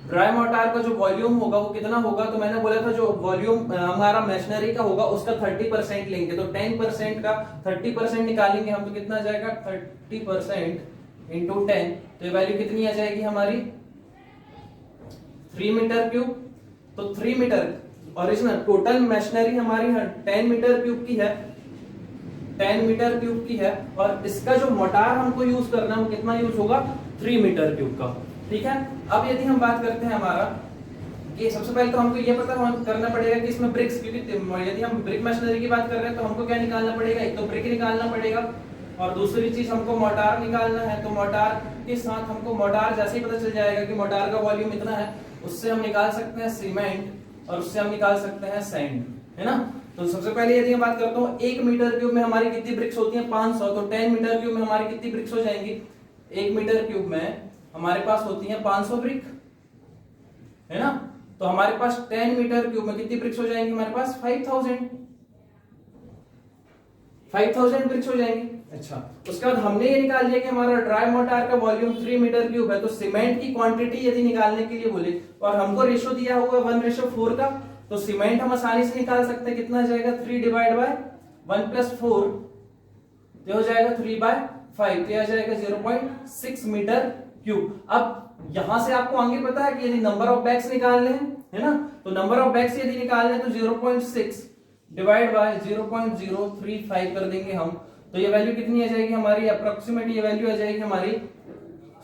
ड्राई मोटार का जो वॉल्यूम होगा वो कितना होगा, तो मैंने बोला था जो वॉल्यूम हमारा मशीनरी का होगा उसका 30% लेंगे, तो 10% का 30% निकालेंगे हम, तो कितना आ जाएगा 30% इंटू 10, तो ये वैल्यू कितनी आ जाएगी हमारी 3 मीटर क्यूब। तो 3 मीटर ओरिजिनल टोटल मशीनरी हमारी 10 मीटर क्यूब की है, 10 मीटर क्यूब की है, और इसका जो मोटार हमको यूज करना है वो कितना यूज होगा 3 मीटर क्यूब का। ठीक है, अब यदि हम बात करते हैं हमारा कि सबसे पहले तो हमको ये पता करना पड़ेगा कि इसमें ब्रिक्स, क्योंकि यदि हम ब्रिक मशीनरी की बात कर रहे हैं तो हमको क्या निकालना पड़ेगा, एक तो ब्रिक निकालना पड़ेगा और दूसरी चीज हमको मोटार निकालना है, तो मोटार के साथ हमको मोटार जैसे ही पता चल जाएगा कि मोटार का वॉल्यूम इतना है, उससे हम निकाल सकते हैं सीमेंट और उससे हम निकाल सकते हैं सैंड, है ना। तो सबसे पहले यदि मैं बात करता हूँ 1 मीटर क्यूब में हमारी कितनी ब्रिक्स होती हैं 500, तो 10 मीटर क्यूब में हमारी कितनी ब्रिक्स हो जाएंगी, 1 मीटर क्यूब में हमारे पास होती है 500 ब्रिक, है ना। तो हमारे पास 10 मीटर क्यूब में कितनी ब्रिक्स हो जाएंगी, हमारे पास 5000 ब्रिक्स हो जाएंगी। अच्छा, उसके बाद हमने ये निकाल लिया कि हमारा ड्राई मोटार का वॉल्यूम 3 मीटर क्यूब है, तो सीमेंट की क्वांटिटी यदि निकालने के लिए बोले और हमको रेशो दिया हुआ 1:4 का, तो सीमेंट हम आसानी से निकाल सकते हैं, कितना जाएगा 3 डिवाइड बाय 1 + 4, तो हो जाएगा 3/5, तो यह जाएगा 0.6 मीटर क्यूब। अब यहां से आपको आगे पता है कि यदि नंबर ऑफ बैग्स निकालने हैं, है ना, तो नंबर ऑफ बैग्स यदि निकालने तो 0.6 डिवाइड बाय 0.035 कर देंगे हम, तो ये वैल्यू कितनी आ जाएगी हमारी, अप्रोक्सीमेट ये वैल्यू आ जाएगी हमारी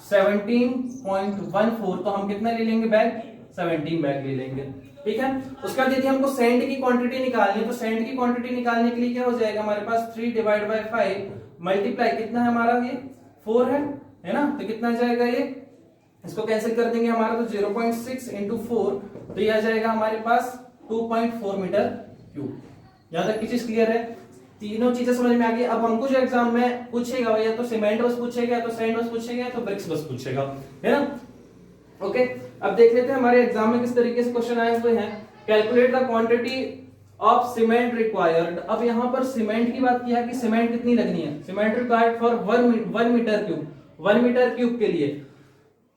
17.14। तो हम कितना ले लेंगे बैग, 17 बैग ले लेंगे, ठीक है। उसके बाद यदि हमको सैंड की क्वांटिटी निकालनी है, तो सैंड की क्वांटिटी निकालने के लिए क्या हो जाएगा हमारे पास 3 डिवाइड बाय 5 मल्टीप्लाई कितना है हमारा, ये 4 है ना, तो कितना जाएगा ये, इसको कैंसिल कर देंगे हमारा, तो 0.6 × 4, तो ये आ जाएगा हमारे पास 2.4 मीटर क्यूब। यहां तक की चीज क्लियर है, तीनों चीजें समझ में आ गई। अब हमको जो एग्जाम में पूछेगा या तो सीमेंट बस पूछेगा, या तो सैंड बस पूछेगा, या तो ब्रिक्स बस पूछेगा, है ना। ओके, अब देख लेते हैं हमारे एग्जाम में किस तरीके से क्वेश्चन आए हुए हैं। Calculate the quantity of cement required. अब यहाँ पर सीमेंट की बात किया है कि सीमेंट कितनी लगनी है, cement required for 1 metre cube, 1 metre cube के लिए,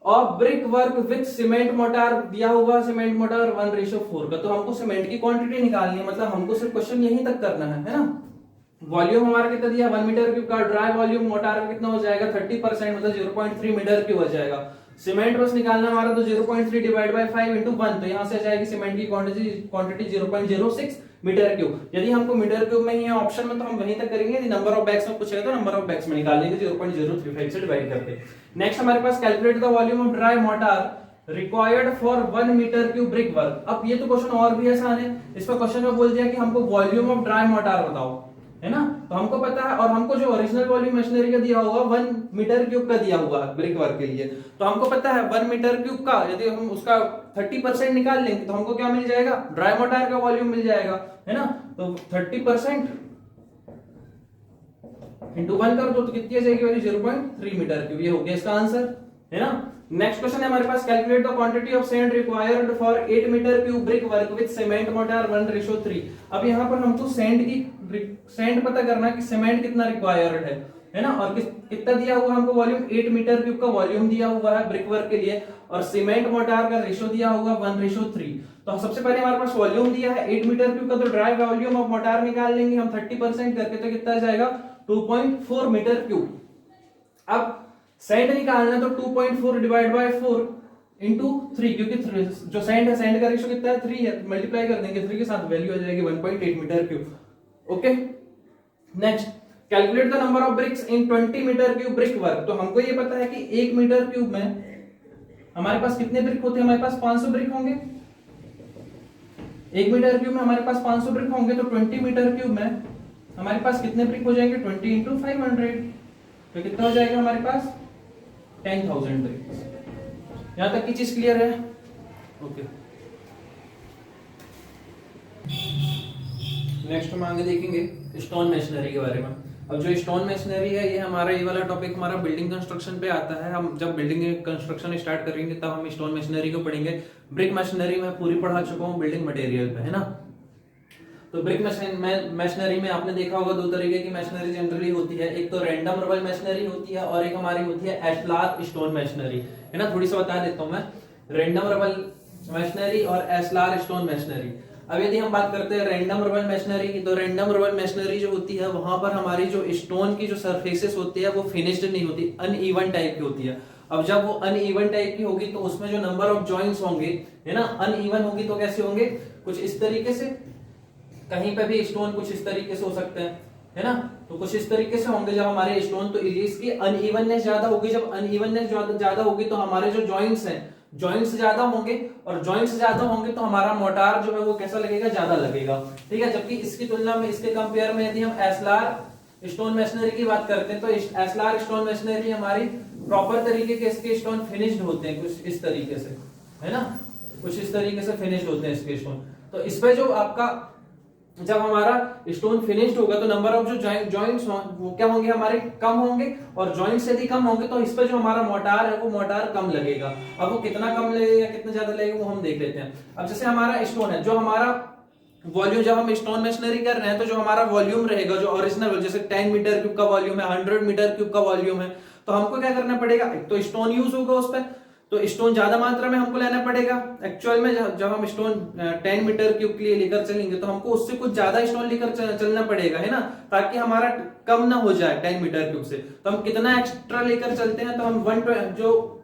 और brick work with cement mortar दिया हुआ, सीमेंट मोटार 1:4 का। तो हमको सीमेंट की क्वांटिटी निकालनी है, मतलब हमको सिर्फ क्वेश्चन यहीं तक करना है ना। वॉल्यूम हमारा कितना दिया 1 मीटर क्यूब का, ड्राई वॉल्यूम मोटार का कितना हो जाएगा 30%, मतलब 0.3 मीटर क्यूब हो जाएगा। सीमेंट बस निकालना हमारा, तो 0.3 डिवाइड बाय 5 × 1, तो यहां से आ जाएगी सीमेंट की क्वांटिटी 0.06 मीटर क्यूब। यदि हमको मीटर क्यूब में ही है ऑप्शन में, तो हम वहीं तक करेंगे, यदि नंबर ऑफ बैग्स में पूछेगा तो नंबर ऑफ बैग्स में निकाल लेंगे 0.035 से डिवाइड करके। नेक्स्ट हमारे पास calculate the volume of dry mortar required for 1 metre cube brick work. अब ये तो क्वेश्चन और भी आसान है, इसमें क्वेश्चन में बोल दिया कि हमको वॉल्यूम ऑफ ड्राई मोटार बताओ, है ना। तो हमको पता है, और हमको जो ओरिजिनल वॉल्यूम मशीनरी का दिया हुआ 1 मीटर क्यूब का दिया हुआ है ब्रिक वर्क के लिए, तो हमको पता है 1 मीटर क्यूब का यदि हम उसका 30% निकाल लेंगे तो हमको क्या मिल जाएगा, ड्राई मोटार का वॉल्यूम मिल जाएगा, है ना। तो 30% × 1 कर दो तो कितनी आ जाएगी वैल्यू 0.3 मीटर क्यूब। ये हो गया इसका आंसर, है ना। नेक्स्ट क्वेश्चन है हमारे पास, calculate the quantity of sand required for 8 meter cube brick work with cement mortar 1:3। अब यहाँ पर हमको सैंड पता करना है कि सीमेंट कितना रिक्वायर्ड है ना, और कितना दिया हुआ हमको वॉल्यूम 8 मीटर क्यूब का वॉल्यूम दिया हुआ है ब्रिक वर्क के लिए, और सीमेंट मोटार का रेशो दिया हुआ 1:3। तो सबसे पहले हमारे पास वॉल्यूम दिया है 8 मीटर क्यूब का, तो ड्राई वॉल्यूम ऑफ मोटार निकाल लेंगे हम 30% करके, तो कितना जाएगा 2.4 मीटर क्यूब। अब सैंड निकालना, तो 2.4 डिवाइड बाय 4 × 3, क्योंकि जो सैंड है, सैंड का रेशो कितना है 3 है, तो मल्टीप्लाई कर देंगे 3 के साथ, वैल्यू आ जाएगी 1.8 metre cube. Okay, next calculate the number of bricks in 20 metre cube brick work. तो हमको ये पता है कि 1 मीटर क्यूब में हमारे पास कितने ब्रिक होते हैं, हमारे पास 500 ब्रिक होंगे। 1 मीटर क्यूब में हमारे पास 500 ब्रिक होंगे, तो 20 मीटर क्यूब में हमारे पास कितने ब्रिक हो जाएंगे, 20 × 500, तो कितना हो जाएगा हमारे पास 10,000 ब्रिक। यहां तक की चीज क्लियर है, ओके। नेक्स्ट हम आगे देखेंगे स्टोन मशीनरी के बारे में। अब जो स्टोन मशीनरी है, ये हमारा ये वाला टॉपिक हमारा बिल्डिंग कंस्ट्रक्शन पे आता है। हम जब बिल्डिंग कंस्ट्रक्शन स्टार्ट करेंगे तब हम स्टोन मशीनरी को पढ़ेंगे। ब्रिक मशीनरी में पूरी पढ़ा चुका हूँ बिल्डिंग मटेरियल पे, है ना। तो ब्रिक मशीनरी में आपने देखा होगा 2 तरीके की मशीनरी जनरली होती है, एक तो रैंडम रबल मशीनरी होती है, और एक हमारी होती है एस्लार स्टोन मशीनरी, है ना। थोड़ी सा बता देता हूँ मैं, रैंडम रबल मशीनरी और एस्लार स्टोन मशीनरी। अब यदि हम बात करते हैं रैंडम रबल मशीनरी की, तो रैंडम रबल मशीनरी जो होती है, वहां पर हमारी जो स्टोन की जो सरफेसेस होती है वो फिनिश्ड नहीं होती, अनइवन टाइप की होती है। अब जब वो अनइवन टाइप की होगी तो उसमें जो नंबर ऑफ जॉइंट्स होंगे, है ना, अनइवन होगी तो कैसे होंगे, कुछ इस तरीके से, कहीं पे भी स्टोन कुछ इस तरीके से हो सकते हैं, है ना। तो कुछ इस तरीके से होंगे जब हमारे स्टोन, तो इसकी अनइवननेस ज्यादा होगी। जब अनइवननेस ज्यादा होगी तो हमारे जो जॉइंट्स हैं, जॉइंट्स ज्यादा होंगे, और जॉइंट्स ज्यादा होंगे तो हमारा मोटार जो है वो कैसा लगेगा, ज्यादा लगेगा, ठीक है। जबकि इसकी तुलना में, इसके कंपेयर में यदि हम एस्लार स्टोन मेशनरी की बात करते हैं तो एस्लार स्टोन मेशनरी हमारी प्रॉपर तरीके के इसके स्टोन फिनिश्ड होते हैं, कुछ इस तरीके से, है ना, कुछ इस तरीके से फिनिश्ड होते हैं इसके स्टोन। तो इस पे जो आपका जब हमारा स्टोन फिनिश्ड होगा तो नंबर ऑफ जो जॉइंट्स वो क्या होंगे हमारे, कम होंगे, और जॉइंट्स यदि कम होंगे तो इस पे जो हमारा मोटार है वो मोटार कम लगेगा। अब वो कितना कम लगेगा कितना ज्यादा लगेगा वो हम देख लेते हैं। अब जैसे हमारा स्टोन है, जो हमारा वॉल्यूम, जब हम स्टोन मेशनरी कर रहे हैं तो जो हमारा वॉल्यूम रहेगा, जो ओरिजिनल, जैसे 10 मीटर क्यूब का वॉल्यूम है, 100 मीटर क्यूब का वॉल्यूम है, तो हमको क्या करना पड़ेगा, एक तो स्टोन यूज होगा उस पर, तो स्टोन ज्यादा मात्रा में हमको लेना पड़ेगा। एक्चुअल में जब हम स्टोन 10 मीटर क्यूब के लिए लेकर चलेंगे तो हमको उससे कुछ ज्यादा स्टोन लेकर चलना पड़ेगा, है ना, ताकि हमारा कम ना हो जाए 10 मीटर क्यूब से। तो हम कितना एक्स्ट्रा लेकर चलते हैं, तो हम जो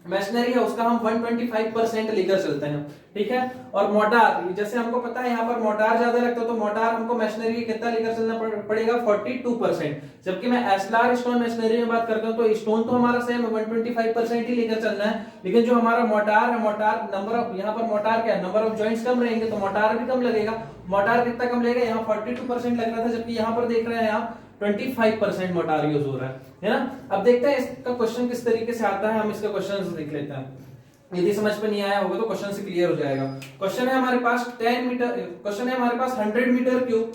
मैशनरी है उसका हम 125% लेकर चलते हैं, ठीक है। और मोटार, जैसे हमको पता है यहाँ पर मोटार ज्यादा लगता है, तो मोटार हमको मैशनरी कितना लेकर चलना पड़ेगा, 42%। जबकि मैं एस्लार स्टोन मैशनरी में बात करता हूँ तो स्टोन तो हमारा सेम है, 125% ही लेकर चलना है, लेकिन जो हमारा मोटार है, मोटार नंबर ऑफ, यहाँ पर मोटार क्या है, नंबर ऑफ जॉइंट्स कम रहेंगे तो मोटार भी कम लगेगा। मोटार कितना कम लगेगा, यहाँ 42% लग रहा था, जबकि यहाँ पर देख रहे हैं आप 25% मोटार यूज हो रहा है ना। अब देखते हैं इसका क्वेश्चन किस तरीके से आता है, हम इसका क्वेश्चन देख लेते हैं। यदि समझ में नहीं आया होगा तो क्वेश्चन से क्लियर हो जाएगा। क्वेश्चन है हमारे पास 10 मीटर, क्वेश्चन है हमारे पास 100 मीटर क्यूब,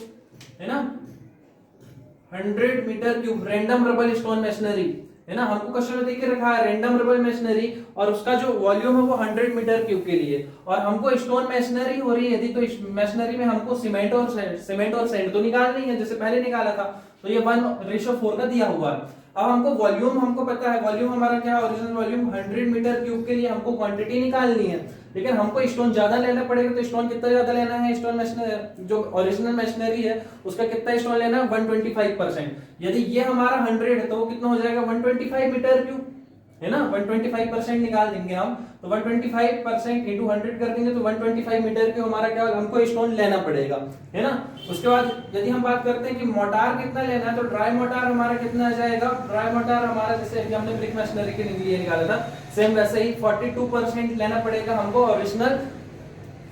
है ना, 100 metre cube random rubble stone masonry, है ना। हमको क्वेश्चन में देके रखा है रैंडम रबल मैशनरी, और उसका जो वॉल्यूम है वो 100 मीटर क्यूब के लिए, और हमको स्टोन मैशनरी हो रही है यदि, तो इस मैशनरी में हमको सीमेंट और सैंड तो निकालनी है जैसे पहले निकाला था, तो ये 1:4 का दिया हुआ है। अब हमको वॉल्यूम, हमको पता है वॉल्यूम हमारा क्या है, ओरिजिनल वॉल्यूम 100 मीटर क्यूब के लिए हमको क्वांटिटी निकालनी है, लेकिन हमको स्टोन ज्यादा लेना पड़ेगा। तो स्टोन कितना ज्यादा लेना है, स्टोन मैशनरी जो ओरिजिनल मैशनरी है उसका कितना स्टोन लेना है, 125%। यदि ये हमारा 100 है तो वो कितना हो जाएगा, 125 मीटर क्यूब, है ना, 125% निकाल देंगे हम, तो 125% इंटू 100 कर देंगे तो 125 मीटर के हमारा क्या, हमको स्टोन लेना पड़ेगा, है ना। उसके बाद यदि हम बात करते हैं कि मोटार कितना लेना है, तो ड्राई मोटार हमारा कितना आ जाएगा, ड्राई मोटार हमारा जैसे अभी हमने ब्रिक मैशनरी के लिए निकाला था, सेम वैसे ही 42% लेना पड़ेगा हमको ओरिजिनल।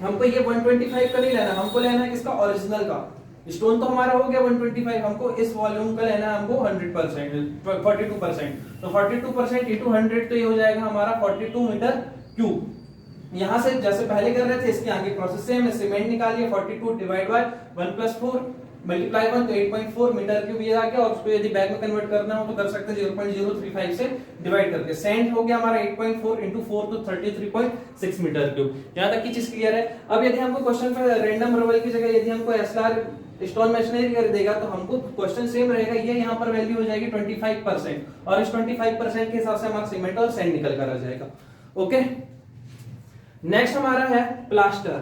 हमको ये 125 का नहीं लेना, हमको लेना है किसका, ओरिजिनल का। स्टोन तो हमारा हो गया 125, हमको इस वॉल्यूम का लेना है हमको 100%, 42%। तो 42% इंटू 100 तो ये हो जाएगा हमारा 42 मीटर क्यूब। यहां से जैसे पहले कर रहे थे इसके आगे प्रोसेस सेम है, सीमेंट निकालिए, 42 डिवाइड बाय 1 + 4 मल्टीप्लाई 1 तो 8.4 मीटर क्यूब ये आ गया, और उसको यदि बैग में कन्वर्ट करना हो तो कर सकते हैं 0.035 से डिवाइड करके। सैंड हो गया हमारा 8.4 इंटू 4 तो 33.6 मीटर क्यूब। यहां तक की चीज क्लियर है। अब यदि हमको क्वेश्चन पे रैंडम रबल की जगह यदि हमको एस्लार स्टोन मैशनरी कर देगा तो हमको क्वेश्चन सेम रहेगा, ये यहाँ पर वैल्यू हो जाएगी 25%, और इस 25% के हिसाब से हमारा सीमेंट और सैंड निकल कर आ जाएगा। ओके, नेक्स्ट हमारा है प्लास्टर।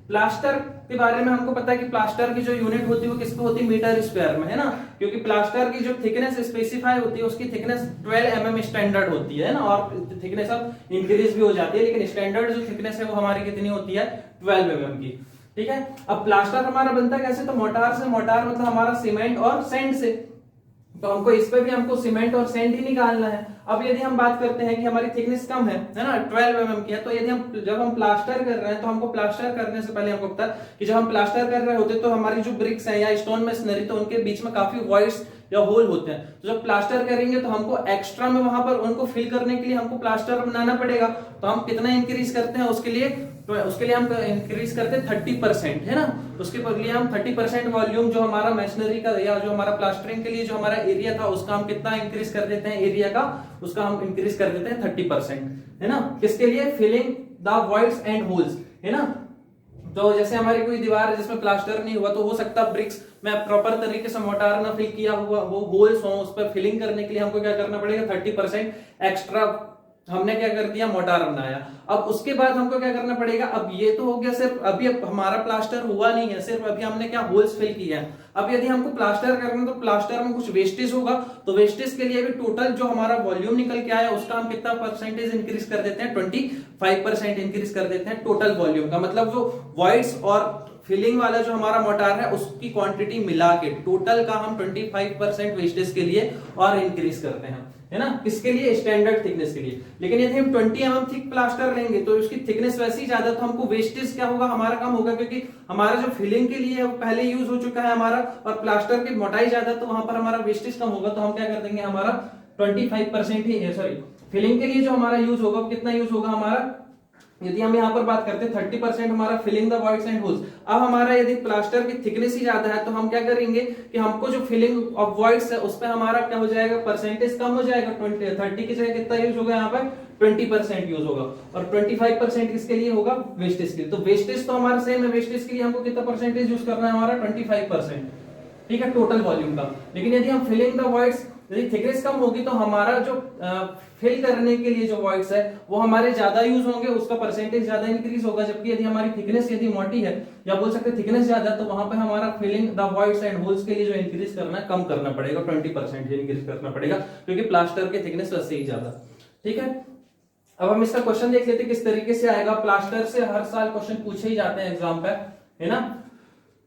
प्लास्टर के बारे में हमको पता है कि प्लास्टर की जो यूनिट होती है वो किस पे होती है, मीटर स्क्वायर में, है ना, क्योंकि प्लास्टर की जो थिकनेस स्पेसिफाई होती है उसकी थिकनेस 12 mm स्टैंडर्ड होती है ना, और थिकनेस अब इंक्रीज भी हो जाती है, लेकिन स्टैंडर्ड जो थिकनेस है वो हमारी कितनी होती है, 12 mm की, ठीक है। अब प्लास्टर हमारा बनता कैसे, तो मोटार से, मोटार मतलब हमारा सीमेंट और सैंड से, तो हमको इस पे भी हमको सीमेंट और सैंड ही निकालना है। अब यदि हम बात करते हैं कि हमारी थिकनेस कम है ना, 12 mm की है, तो यदि हम जब हम प्लास्टर कर रहे हैं तो हमको प्लास्टर करने से पहले हमको पता है कि जब हम प्लास्टर कर रहे होते तो हमारी जो ब्रिक्स है या स्टोन मैशनरी तो उनके बीच में काफी वॉइड्स या होल होते हैं, तो जब प्लास्टर करेंगे तो हमको एक्स्ट्रा में वहां पर उनको फिल करने के लिए हमको प्लास्टर बनाना पड़ेगा। तो हम कितना इंक्रीज करते हैं उसके लिए, तो उसके लिए हम इंक्रीज करते हैं 30%, है ना। उसके लिए हम 30% वॉल्यूम जो हमारा मैशनरी का या जो हमारा प्लास्टरिंग के लिए जो हमारा एरिया था उसका हम कितना इंक्रीज कर देते हैं, एरिया का उसका हम इंक्रीज कर देते हैं 30%, है ना। किसके लिए, filling the voids and holes, है ना। तो जैसे हमारी कोई दीवार है जिसमें प्लास्टर नहीं हुआ तो हो सकता है ब्रिक्स में प्रॉपर तरीके से मोटार ना फिल किया हुआ वो होल्स हो, उस पर फिलिंग करने के लिए हमको क्या करना पड़ेगा, 30% एक्स्ट्रा हमने क्या कर दिया, मोटार बनाया। अब उसके बाद हमको क्या करना पड़ेगा, अब ये तो हो गया सिर्फ अभी हमारा प्लास्टर हुआ नहीं है, सिर्फ अभी हमने क्या होल्स फिल किया है। अब यदि हमको प्लास्टर करना तो प्लास्टर में कुछ वेस्टेज होगा, तो वेस्टेज के लिए भी टोटल जो हमारा वॉल्यूम निकल के आया उसका हम कितना परसेंटेज इंक्रीज कर देते हैं, 25% इंक्रीज कर देते हैं टोटल वॉल्यूम का। मतलब जो वॉइड्स और फिलिंग वाला जो हमारा मोटार है उसकी क्वांटिटी मिला के टोटल का हम 25% वेस्टेज के लिए और इंक्रीज करते हैं, है ना, किसके लिए, स्टैंडर्ड थिकनेस के लिए। लेकिन यदि हम 20 mm थिक प्लास्टर लेंगे तो उसकी थिकनेस वैसी ज्यादा, तो हमको वेस्टेज क्या होगा, हमारा कम होगा, क्योंकि हमारा जो फिलिंग के लिए है वो पहले यूज हो चुका है हमारा, और प्लास्टर की मोटाई ज्यादा, तो वहां पर हमारा वेस्टेज कम होगा। तो हम क्या कर देंगे, हमारा 25% ही, सॉरी फिलिंग के लिए जो हमारा यूज होगा कितना यूज होगा हमारा, यदि हम यहाँ पर बात करते हैं 30% हमारा filling the voids and holes. अब हमारा यदि प्लास्टर की थिकनेस ही ज्यादा है तो हम क्या करेंगे कि हमको जो फिलिंग ऑफ वॉइड्स है उस पर हमारा क्या हो जाएगा, परसेंटेज कम हो जाएगा। 30 की जगह कितना यूज होगा, यहाँ पर 20% यूज होगा, और 25% किसके लिए होगा, वेस्टेज के लिए। तो वेस्टेज तो हमारा सेम है, वेस्टेज के लिए हमको कितना परसेंटेज यूज करना है, हमारा 25%, ठीक है, टोटल वॉल्यूम का। लेकिन यदि हम फिलिंग द वॉइड्स, यदि थिकनेस कम होगी तो हमारा जो फिल करने के लिए जो वॉइड्स है वो हमारे ज्यादा यूज होंगे, उसका परसेंटेज ज्यादा इंक्रीज होगा। जबकि यदि हमारी थिकनेस यदि मोटी है, या बोल सकते थिकनेस ज्यादा, तो वहां पे हमारा filling the voids and holes के लिए जो इंक्रीज करना है, कम करना पड़ेगा, 20% इंक्रीज करना पड़ेगा, क्योंकि प्लास्टर की थिकनेस वैसे ही ज्यादा। ठीक है, अब हम इसका क्वेश्चन देख लेते हैं किस तरीके से आएगा। प्लास्टर से हर साल क्वेश्चन पूछे ही जाते हैं एग्जाम पे, है ना।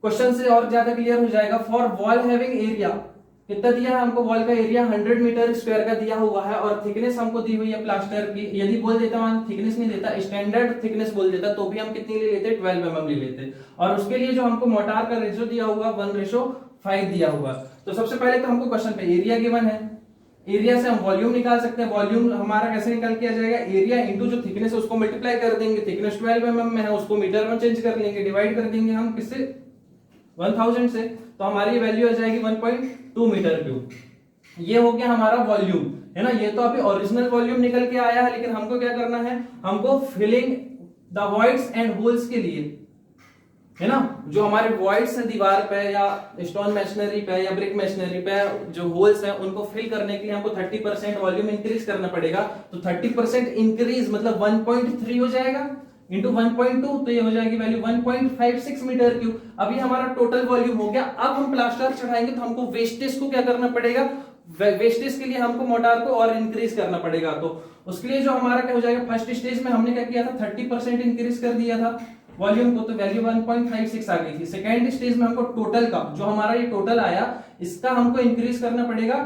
क्वेश्चन से और ज्यादा क्लियर हो जाएगा। फॉर वॉल हैविंग एरिया, कितना दिया है हमको, वॉल का एरिया 100 मीटर स्क्वायर का दिया हुआ है, और थिकनेस हमको दी हुई है प्लास्टर की। यदि बोल देता मान थिकनेस नहीं देता, स्टैंडर्ड थिकनेस बोल देता, तो भी हम कितनी ले लेते, 12 mm ले लेते। और उसके लिए जो हमको मोटार का रेशियो दिया हुआ 1:5 दिया हुआ। तो सबसे पहले तो हमको क्वेश्चन पे एरिया गिवन है, एरिया से हम वॉल्यूम निकाल सकते हैं। वॉल्यूम हमारा कैसे निकाल किया जाएगा, एरिया इंटू जो थिकनेस है उसको मल्टीप्लाई कर देंगे। थिकनेस 12 mm में है, उसको मीटर में चेंज कर लेंगे, डिवाइड कर देंगे हम किससे, 1000 से, तो हमारी वैल्यू आ जाएगी 1.2 मीटर क्यूब। ये हो गया हमारा वॉल्यूम, है ना। ये तो अभी ओरिजिनल वॉल्यूम निकल के आया है, लेकिन हमको क्या करना है, हमको filling the voids and holes के लिए, है ना, जो हमारे वॉइड्स है दीवार पे या स्टोन मैशनरी पे या ब्रिक मैशनरी पे, जो होल्स है उनको फिल करने के लिए हमको 30% वॉल्यूम इंक्रीज करना पड़ेगा। तो 30% इंक्रीज मतलब 1.3 हो जाएगा इंटू 1.2, तो ये हो जाएगी वैल्यू 1.56 मीटर क्यूब। अभी हमारा टोटल वॉल्यूम हो गया। अब हम प्लास्टर चढ़ाएंगे तो हमको वेस्टेज को क्या करना पड़ेगा, वेस्टेज के लिए हमको मोटार को और इंक्रीज करना पड़ेगा। तो उसके लिए जो हमारा क्या हो जाएगा, फर्स्ट स्टेज में हमने क्या किया था, 30% इंक्रीज कर दिया था वॉल्यूम को, तो वैल्यू 1.56 आ गई थी। सेकेंड स्टेज में हमको टोटल का जो हमारा ये टोटल आया, इसका हमको इंक्रीज करना पड़ेगा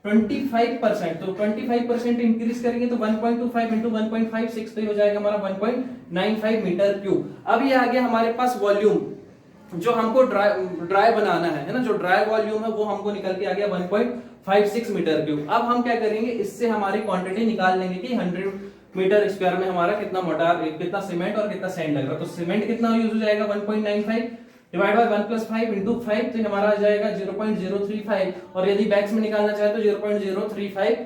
25%। तो 25% इंक्रीज करेंगे तो 1.25 इंटू 1.56, तो ये हो जाएगा हमारा 1.95 मीटर क्यूब। अब ये आ गया हमारे पास वॉल्यूम, जो हमको ड्राई बनाना है ना, जो ड्राई वॉल्यूम है वो हमको निकल के आ गया 1.56 मीटर क्यूब। अब हम क्या करेंगे, इससे हमारी क्वांटिटी निकाल लेंगे कि 100 मीटर स्क्वायर में हमारा कितना मोटार, कितना सीमेंट और कितना सैंड लग रहा है। तो सीमेंट कितना यूज हो जाएगा, 1.95 डिवाइड बाय 1 + 5 इंटू 5, तो हमारा आ जाएगा 0.035। और यदि बैग्स में निकालना चाहे तो 0.035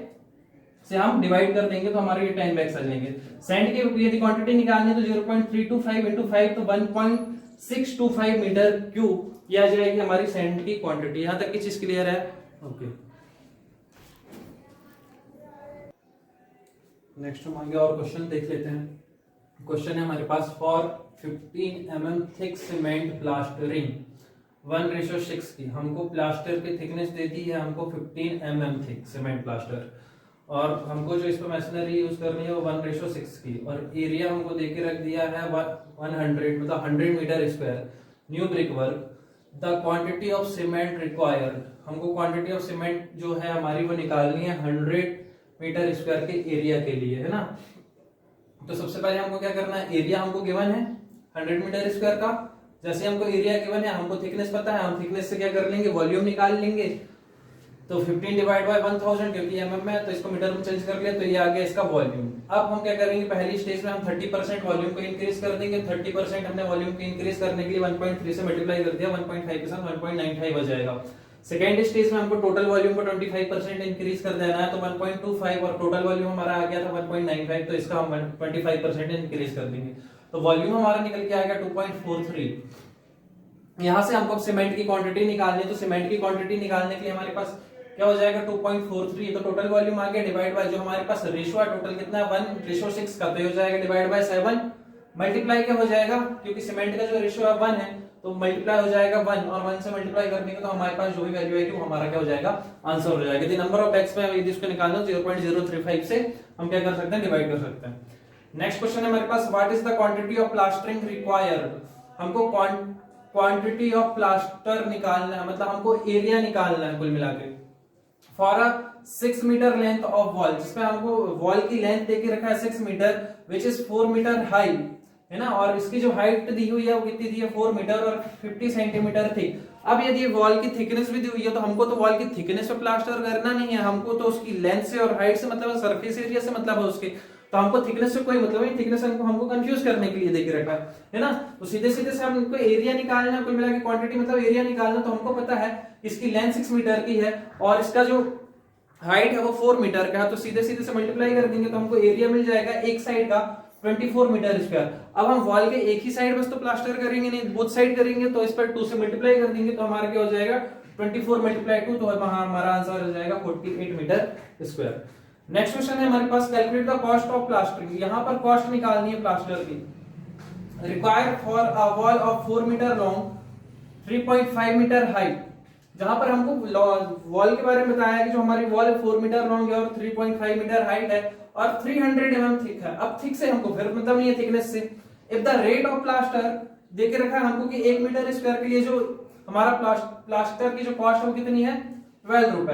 से हम डिवाइड कर देंगे, तो हमारे ये 10 बैग्स आ जाएंगे। सैंड की यदि क्वांटिटी निकालनी है तो 0.325 इंटू 5, तो 1.625 मीटर क्यूब ये आ जाएगी हमारी सैंड की क्वांटिटी। यहां तक की चीज क्लियर है, ओके। नेक्स्ट हम आगे और क्वेश्चन देख लेते हैं। क्वेश्चन है हमारे पास, for 15 mm thick cement plastering 1:6 की, हमको प्लास्टर की थिकनेस दे दी है हमको 15 mm थिक सीमेंट प्लास्टर, और हमको जो इसको मैशनरी यूज करनी है वो 1:6 की, और एरिया हमको देके रख दिया है 100 मतलब 100 metre square new brick work. The quantity of cement required, हमको क्वांटिटी ऑफ सीमेंट जो है हमारी वो निकालनी है 100 मीटर स्क्वायर के एरिया के लिए, है ना। तो सबसे पहले हमको क्या करना है, एरिया हमको गिवन है 100 मीटर स्क्वायर का। जैसे हमको एरिया गिवन है, हमको थिकनेस पता है, हम थिकनेस से क्या कर लेंगे, वॉल्यूम निकाल लेंगे। तो 15 डिवाइड बाय 1000, क्योंकि mm में, तो इसको मीटर में चेंज कर लिया, तो ये आ गया इसका वॉल्यूम। अब हम क्या करेंगे, पहली स्टेज में हम 30% वॉल्यूम को इंक्रीज कर देंगे। 30% हमने वॉल्यूम को इंक्रीज करने के लिए 1.3 से मल्टीप्लाई कर दिया, 1.5 के साथ 1.95 हो जाएगा। सेकेंड स्टेज में हमको टोटल वॉल्यूम को 25% इंक्रीज कर देना है, तो 1.25, और टोटल वॉल्यूम हमारा आ गया था 1.95, तो इसका हम 25% इंक्रीज कर देंगे, तो वॉल्यूम हमारा निकल के आएगा 2.43। यहां से हमको सीमेंट की क्वांटिटी निकालनी है, तो सीमेंट की क्वांटिटी निकालने के लिए हमारे पास क्या हो जाएगा 2.43, तो टोटल वॉल्यूम आ गया डिवाइड बाय जो हमारे पास रेशियो है टोटल कितना है 1:6 का, तो हो जाएगा डिवाइड बाय 7 मल्टीप्लाई क्या हो जाएगा, क्योंकि सीमेंट का जो रेशियो है 1 है, तो मल्टीप्लाई हो जाएगा 1, और 1 से मल्टीप्लाई कर देंगे तो हमारे पास जो भी वैल्यू आएगी वो हमारा क्या हो जाएगा, आंसर हो जाएगा। यदि नंबर ऑफ बैग्स में यदि इसको निकालना हो 0.035 से हम क्या कर सकते हैं, डिवाइड कर सकते हैं। नेक्स्ट क्वेश्चन है हमारे पास, what is the quantity of plastering required, हमको क्वांटिटी ऑफ प्लास्टर निकालना है, मतलब हमको एरिया निकालना है कुल मिला के। For a 6 metre length of wall, जिसमें हमको वॉल की लेंथ दे के रखा है 6 metre which is 4 metre high, है ना, और इसकी जो हाइट दी हुई है वो कितनी दी है 4 मीटर और 50 सेंटीमीटर थिक। अब यदि वॉल की थिकनेस भी दी हुई है तो हमको तो वॉल की थिकनेस पे प्लास्टर करना नहीं है, हमको तो उसकी लेंथ से और हाइट से मतलब है, सरफेस एरिया से मतलब है उसके, तो हमको थिकनेस से कोई मतलब नहीं, थिकनेस हमको कंफ्यूज करने के लिए देके रखा है ना। तो सीधे सीधे से हमको एरिया निकालना है, कुल मिला के क्वांटिटी मतलब एरिया निकालना, तो हमको पता है इसकी लेंथ 6 मीटर की है और इसका जो हाइट है वो 4 मीटर का है, तो सीधे सीधे से मल्टीप्लाई कर देंगे तो हमको एरिया मिल जाएगा एक साइड का 24 मीटर स्क्वायर। अब हम वॉल के एक ही साइड बस तो प्लास्टर करेंगे नहीं, बोथ साइड करेंगे, तो इस पर 2 से मल्टीप्लाई कर देंगे तो हमारा क्या हो जाएगा 24 मल्टीप्लाई 2, तो हमारा आंसर हो जाएगा 48 मीटर स्क्वायर। नेक्स्ट क्वेश्चन है हमारे पास, calculate the cost of plastering. यहाँ पर कॉस्ट निकालनी है प्लास्टर की। Required for a wall of 4 meter long 3.5 meter height, जहां पर हमको वॉल के बारे में बताया है कि जो हमारी वॉल 4 मीटर लॉन्ग है और 3.5 मीटर हाइट है और 300 mm थिक है। अब थिक से हमको फिर मतलब नहीं है थिकनेस से। If the rate of plaster देके रखा है हमको कि 1 मीटर स्क्वायर के लिए जो हमारा प्लास्टर की जो कॉस्ट है वो कितनी है 12 रुपए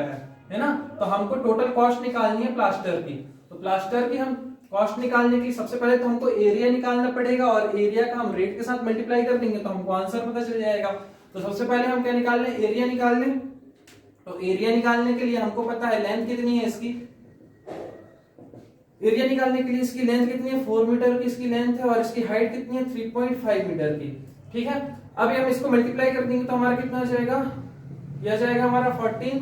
है ना। तो हमको टोटल कॉस्ट निकालनी है प्लास्टर की। तो प्लास्टर की हम कॉस्ट निकालने की सबसे पहले तो हमको एरिया निकालना पड़ेगा और एरिया का हम रेट के साथ मल्टीप्लाई कर देंगे तो हमको आंसर पता चल जाएगा। तो सबसे पहले हम क्या निकाल लें, एरिया निकाल लें। तो एरिया निकालने के लिए हमको पता है लेंथ कितनी है इसकी, एरिया निकालने के लिए इसकी लेंथ कितनी है 4 मीटर की इसकी लेंथ है और इसकी हाइट कितनी है 3.5 मीटर की। ठीक है, अब हम इसको मल्टीप्लाई कर देंगे तो हमारा कितना आ जाएगा, यह जाएगा हमारा 14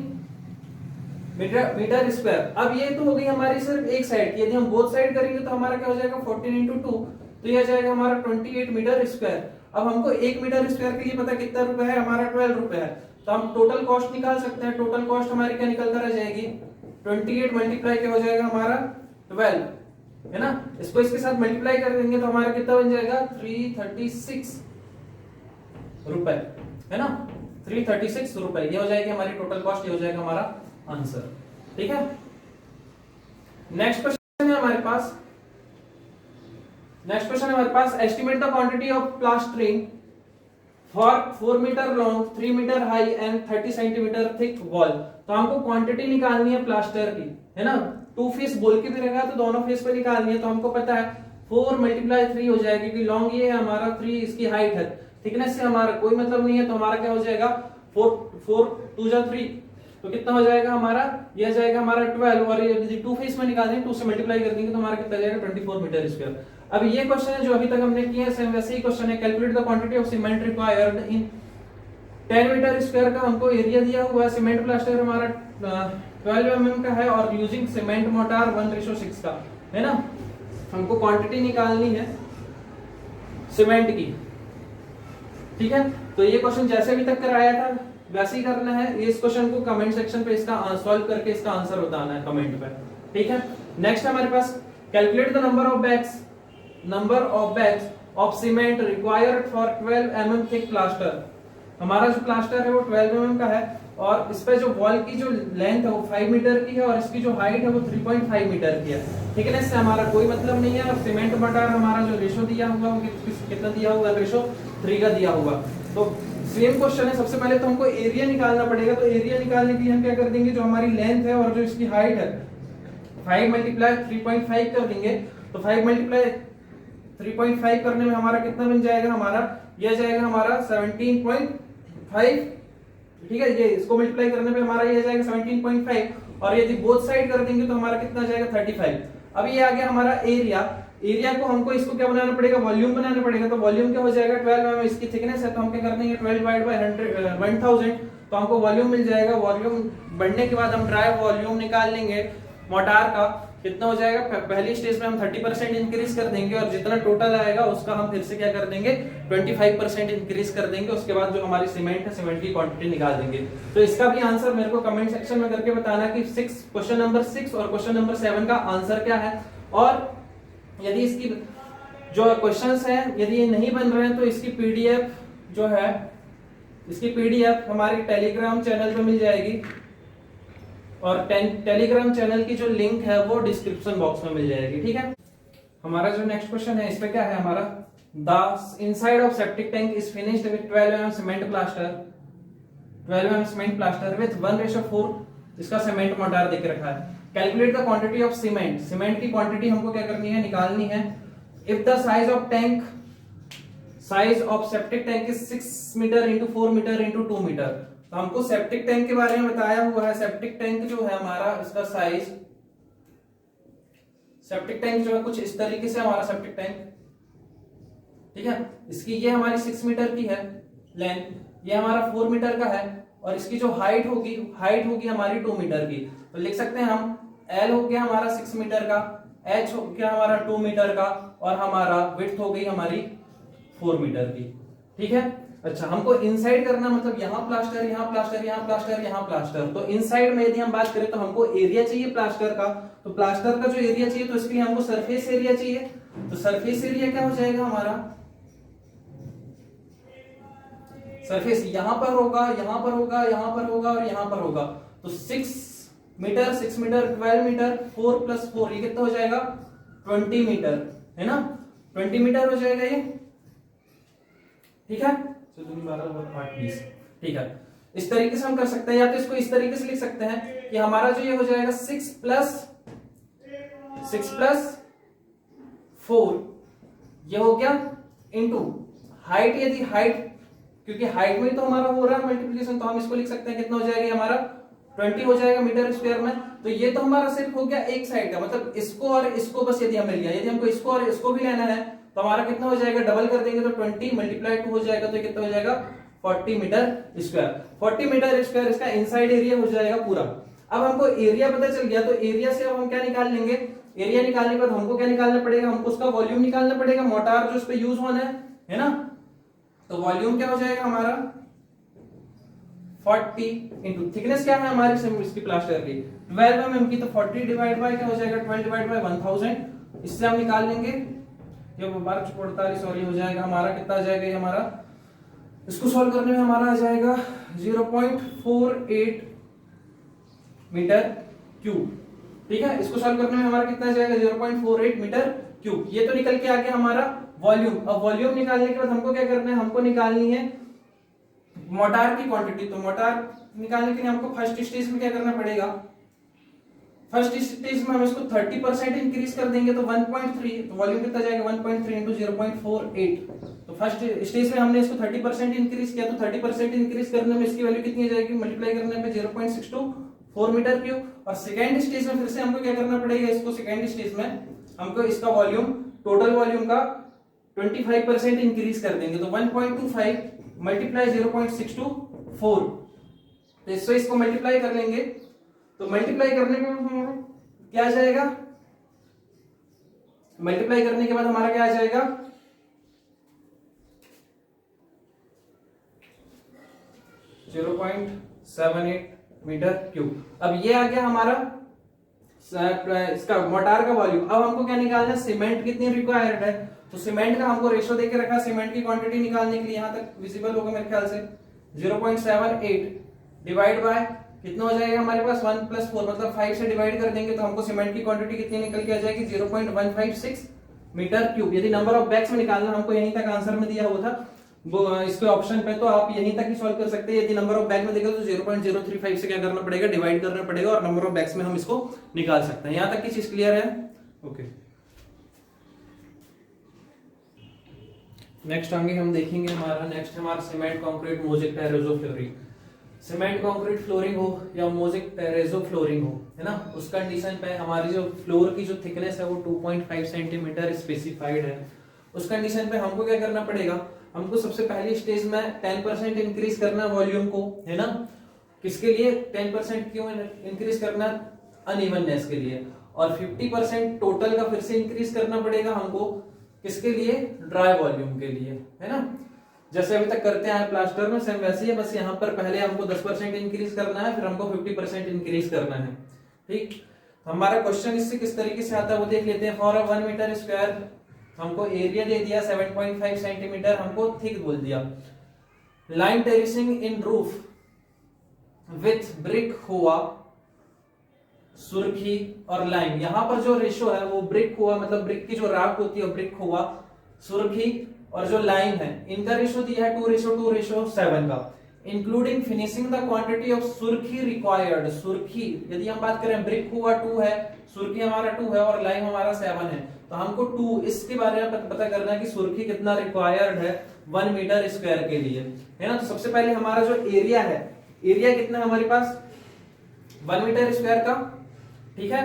मीटर स्क्वायर। अब ये तो हो गई हमारी सिर्फ एक साइड की, यदि हम बोथ साइड करेंगे तो हमारा क्या हो जाएगा 14 इंटू 2, तो यह जाएगा हमारा 28 मीटर स्क्वायर। अब हमको 1 मीटर स्क्वायर के लिए पता कितना रुपए है, हमारा 12 रुपए है, तो हम टोटल कॉस्ट निकाल सकते हैं। टोटल कॉस्ट हमारी क्या निकल कर आ जाएगी 28 मल्टीप्लाई क्या हो जाएगा हमारा 12, है ना। इसको इसके साथ मल्टीप्लाई कर देंगे तो हमारा कितना बन जाएगा 336 रुपए, है ना, 336 रुपए। ये हो जाएगी हमारी टोटल कॉस्ट, ये हो जाएगा हमारा आंसर। ठीक है, नेक्स्ट क्वेश्चन है हमारे पास, estimate the quantity of plastering for 4 meter long 3 meter high and 30 centimeter thick wall. तो हमको क्वांटिटी निकालनी है प्लास्टर की, है ना। 2 फेस बोल के भी रखा है तो दोनों फेस पे निकालनी है। तो हमको पता है 4 मल्टीप्लाई 3 हो जाएगी, क्योंकि लॉन्ग ये है हमारा, 3 इसकी हाइट है, थिकनेस से हमारा कोई मतलब नहीं है, तो हमारा क्या हो जाएगा 4 2 जा 3, तो कितना हो जाएगा हमारा, यह जाएगा हमारा 12, और यदि 2 फेस में निकालेंगे 2 से मल्टीप्लाई कर देंगे तो हमारा कितना जाएगा 24 मीटर स्क्वायर। अब ये क्वेश्चन है जो अभी तक हमने किया है सेम वैसे ही क्वेश्चन है। Calculate the quantity of cement required in 10 metre square का हमको एरिया दिया हुआ है। सीमेंट प्लास्टर हमारा 12 mm का है और यूजिंग सीमेंट मोटार 1:6 का, है ना। हमको क्वांटिटी निकालनी है सीमेंट की। ठीक है, तो ये क्वेश्चन जैसे अभी तक कराया था वैसे ही करना है। इस क्वेश्चन को कमेंट सेक्शन पे इसका सॉल्व करके इसका आंसर बताना है कमेंट पे। ठीक है, नेक्स्ट हमारे पास calculate the number of bags of cement required for 12 mm thick plaster. हमारा जो प्लास्टर है वो 12 mm का है और इस पे जो वॉल की जो लेंथ है वो 5 मीटर की है और इसकी जो हाइट है वो 3.5 मीटर की है। ठीक है ना, इससे हमारा कोई मतलब नहीं है। और सीमेंट मोटार हमारा जो रेशो दिया हुआ वो कितना दिया हुआ, रेशो 3 का दिया हुआ। तो सेम क्वेश्चन है, सबसे पहले तो हमको एरिया निकालना पड़ेगा। तो एरिया निकालने के लिए हम क्या कर देंगे, जो हमारी लेंथ है और जो इसकी हाइट है 5 मल्टीप्लाई 3.5 कर देंगे। तो 5 मल्टीप्लाई 3.5 करने में हमारा कितना बन जाएगा, हमारा यह जाएगा हमारा 17.5। ठीक है, ये इसको मल्टीप्लाई करने पे हमारा ये जाएगा 17.5 और यदि बोथ साइड कर देंगे तो हमारा कितना जाएगा 35। अब ये आ गया हमारा एरिया। एरिया को हमको इसको क्या बनाना पड़ेगा, वॉल्यूम बनाना पड़ेगा। तो वॉल्यूम क्या हो जाएगा 12 mm, इसकी थिकनेस है तो हम क्या कर देंगे 12 डिवाइड बाय 1000, तो हमको वॉल्यूम मिल जाएगा। वॉल्यूम बढ़ने के बाद हम ड्राई वॉल्यूम निकाल लेंगे मोटार का, कितना हो जाएगा, पहली स्टेज में हम 30% इंक्रीज कर देंगे और जितना टोटल आएगा उसका हम फिर से क्या कर देंगे 25% इंक्रीज कर देंगे। उसके बाद जो हमारी सीमेंट है, सीमेंट की क्वांटिटी निकाल देंगे। तो इसका भी आंसर मेरे को कमेंट सेक्शन में करके बताना कि क्वेश्चन नंबर 6 और क्वेश्चन नंबर 7 का आंसर क्या है। और यदि इसकी जो क्वेश्चंस हैं यदि ये नहीं बन रहे हैं तो इसकी पीडीएफ जो है, इसकी पीडीएफ हमारे टेलीग्राम चैनल पे मिल जाएगी और टेलीग्राम चैनल की जो लिंक है वो डिस्क्रिप्शन बॉक्स में मिल जाएगी। ठीक है, हमारा जो नेक्स्ट क्वेश्चन है इस पे क्या है हमारा, the inside of septic tank is finished with 12 mm cement plaster, 12 mm cement plaster with 1:4 इसका सीमेंट मोटार देख रखा है। Calculate the quantity of cement, cement की क्वांटिटी हमको क्या करनी है, निकालनी है। If the size of tank, size of septic tank is 6 metre into 4 metre into 2 metre. तो हमको सेप्टिक टैंक के बारे में बताया हुआ है। सेप्टिक टैंक जो है हमारा, इसका साइज, सेप्टिक टैंक जो है कुछ इस तरीके से हमारा सेप्टिक टैंक, ठीक है, इसकी ये हमारी 6 मीटर की है लेंथ, ये हमारा 4 मीटर का है, और इसकी जो हाइट होगी हमारी 2 मीटर की। तो लिख सकते हैं हम, L हो गया हमारा 6 मीटर का, H हो गया हमारा 2 मीटर का, और हमारा विड्थ हो गई हमारी 4 मीटर की, ठीक है। अच्छा, हमको इनसाइड करना, मतलब यहाँ प्लास्टर, यहाँ प्लास्टर, यहाँ प्लास्टर, यहाँ प्लास्टर। तो इनसाइड में यदि हम बात करें तो हमको एरिया चाहिए प्लास्टर का। तो प्लास्टर का जो एरिया चाहिए, तो इसके लिए हमको सरफेस एरिया चाहिए। तो सरफेस एरिया क्या हो जाएगा हमारा, सरफेस यहाँ पर होगा, यहाँ पर होगा, यहाँ पर होगा और यहाँ पर होगा। तो 6 मीटर 12 मीटर, 4 + 4 ये कितना हो जाएगा, 20 मीटर, है ना, 20 मीटर हो जाएगा ये, ठीक है। 20 ठीक है। इस तरीके से हम कर सकते हैं, या तो इसको इस तरीके से लिख सकते हैं कि हमारा जो ये हो जाएगा 6 + 4 ये हो गया, इनटू हाइट, यदि हाइट, क्योंकि हाइट में तो हमारा हो रहा है मल्टीप्लिकेशन, तो हम इसको लिख सकते हैं कितना हो जाएगा हमारा, 20 हो जाएगा मीटर स्क्वायर में। तो ये तो हमारा सिर्फ हो गया एक साइड का, मतलब इसको और इसको बस यदि हमें लिया, यदि हमको इसको और इसको भी लेना है तो हमारा कितना हो जाएगा, डबल कर देंगे तो 20 × 2 हो जाएगा, तो कितना हो जाएगा, 40 मीटर स्क्वायर। 40 मीटर स्क्वायर इसका इनसाइड एरिया हो जाएगा पूरा। अब हमको एरिया पता चल गया, तो एरिया से अब हम क्या निकाल लेंगे, एरिया निकालने के बाद हमको क्या निकालना पड़ेगा, हमको उसका वॉल्यूम निकालना पड़ेगा, मोटार जो उस पर यूज होना है ना। तो वॉल्यूम क्या हो जाएगा हमारा, 40 इंटू थिकनेस क्या है हमारी इसकी प्लास्टर की 12 mm की, तो 40 डिवाइड बाय क्या हो जाएगा, 12 डिवाइड बाय 1000। इससे हम निकाल लेंगे, ये 12×48 और ये हो जाएगा हमारा कितना आ जाएगा, ये हमारा, इसको सॉल्व करने में हमारा आ जाएगा 0.48 मीटर क्यूब, ठीक है। इसको सॉल्व करने में हमारा कितना आ जाएगा, 0.48 मीटर क्यूब। ये तो निकल के आ गया हमारा वॉल्यूम। अब वॉल्यूम निकालने के बाद हमको क्या करना है, हमको निकालनी है मोटार की क्वांटिटी। तो मोटार निकालने के लिए हमको फर्स्ट स्टेज में क्या करना पड़ेगा, फर्स्ट स्टेज में हम इसको 30% इंक्रीज कर देंगे, तो 1.3, तो वॉल्यूम कितना जाएगा, 1.3 इंटू 0.48। तो फर्स्ट स्टेज में हमने इसको 30% इंक्रीज किया, तो 30% इंक्रीज करने में इसकी वैल्यू कितनी आ जाएगी, मल्टीप्लाई करने पे 0.624 मीटर क्यूब। और सेकेंड स्टेज में फिर से हमको क्या करना पड़ेगा, इसको सेकेंड स्टेज में हमको इसका वॉल्यूम, टोटल वॉल्यूम का 25% इंक्रीज कर देंगे, तो 1.25 मल्टीप्लाई 0.624, तो इसको मल्टीप्लाई कर लेंगे। तो मल्टीप्लाई करने में क्या आ जाएगा, मल्टीप्लाई करने के बाद हमारा क्या आ जाएगा, 0.78 मीटर क्यूब। अब ये आ गया हमारा इसका मोटार का वॉल्यूम। अब हमको क्या निकालना है, सीमेंट कितनी रिक्वायर्ड है। तो सीमेंट का हमको रेशो देके रखा है, सीमेंट की क्वांटिटी निकालने के लिए, यहां तक विजिबल होगा मेरे ख्याल से, 0.78 डिवाइड बाय कितना हो जाएगा हमारे पास, 1 + 4, मतलब 5 से डिवाइड कर देंगे तो हमको सीमेंट की क्वांटिटी कितनी निकल के आ जाएगी, 0.156 मीटर क्यूब। यदि नंबर ऑफ बैग्स में निकालना, हमको यहीं तक आंसर में दिया हुआ था इसके ऑप्शन पे, तो आप यहीं तक ही सॉल्व कर सकते हैं। यदि नंबर ऑफ बैग में देखो तो 0.035 से क्या करना पड़ेगा, डिवाइड करना पड़ेगा, और नंबर ऑफ बैग्स में हम इसको निकाल सकते हैं। यहां तक की चीज क्लियर है, ओके। नेक्स्ट आगे हम देखेंगे हमारा cement concrete mosaic terrazzo flooring. Cement concrete flooring हो या मोज़ेक टेरेजो फ्लोरिंग हो, है ना, उस कंडीशन पे हमारी जो फ्लोर की जो थिकनेस है वो 2.5 सेंटीमीटर स्पेसिफाइड है। उस कंडीशन पे हमको क्या करना पड़ेगा, हमको सबसे पहली स्टेज में 10% इंक्रीज करना वॉल्यूम को, है ना। किसके लिए 10% क्यों इंक्रीज करना, अनइवननेस के लिए। और 50% टोटल का फिर से इंक्रीज करना पड़ेगा हमको, किसके लिए, ड्राई वॉल्यूम के लिए, है ना। जैसे अभी तक करते हैं प्लास्टर में, सेम वैसे ही है, बस यहाँ पर पहले हमको 10% इंक्रीज करना है, फिर हमको 50% इंक्रीज करना है, ठीक। हमारा क्वेश्चन इससे किस तरीके से आता है वो देख लेते हैं। फॉर 1 मीटर स्क्वायर हमको एरिया दे दिया 7.5 सेंटीमीटर, हमको थिक बोल दिया। Lime terracing in roof with brick हुआ, सुर्खी और लाइम। यहां पर जो रेशो है वो ब्रिक हुआ, मतलब ब्रिक की जो राख होती है ब्रिक हुआ, सुर्खी और जो लाइम है, इनका रेशो दिया है 2:7 का। Including finishing the quantity of सुर्खी रिक्वायर्ड। सुर्खी यदि हम बात करें, ब्रिक हुआ 2 है, सुर्खी हमारा 2 है और लाइम हमारा 7 है, तो हमको 2 इसके बारे में पता करना है कि सुर्खी कितना रिक्वायर्ड है 1 मीटर स्क्वायर के लिए, है ना। तो सबसे पहले हमारा जो एरिया है, एरिया कितना है हमारे पास 1 मीटर स्क्वायर का, ठीक है।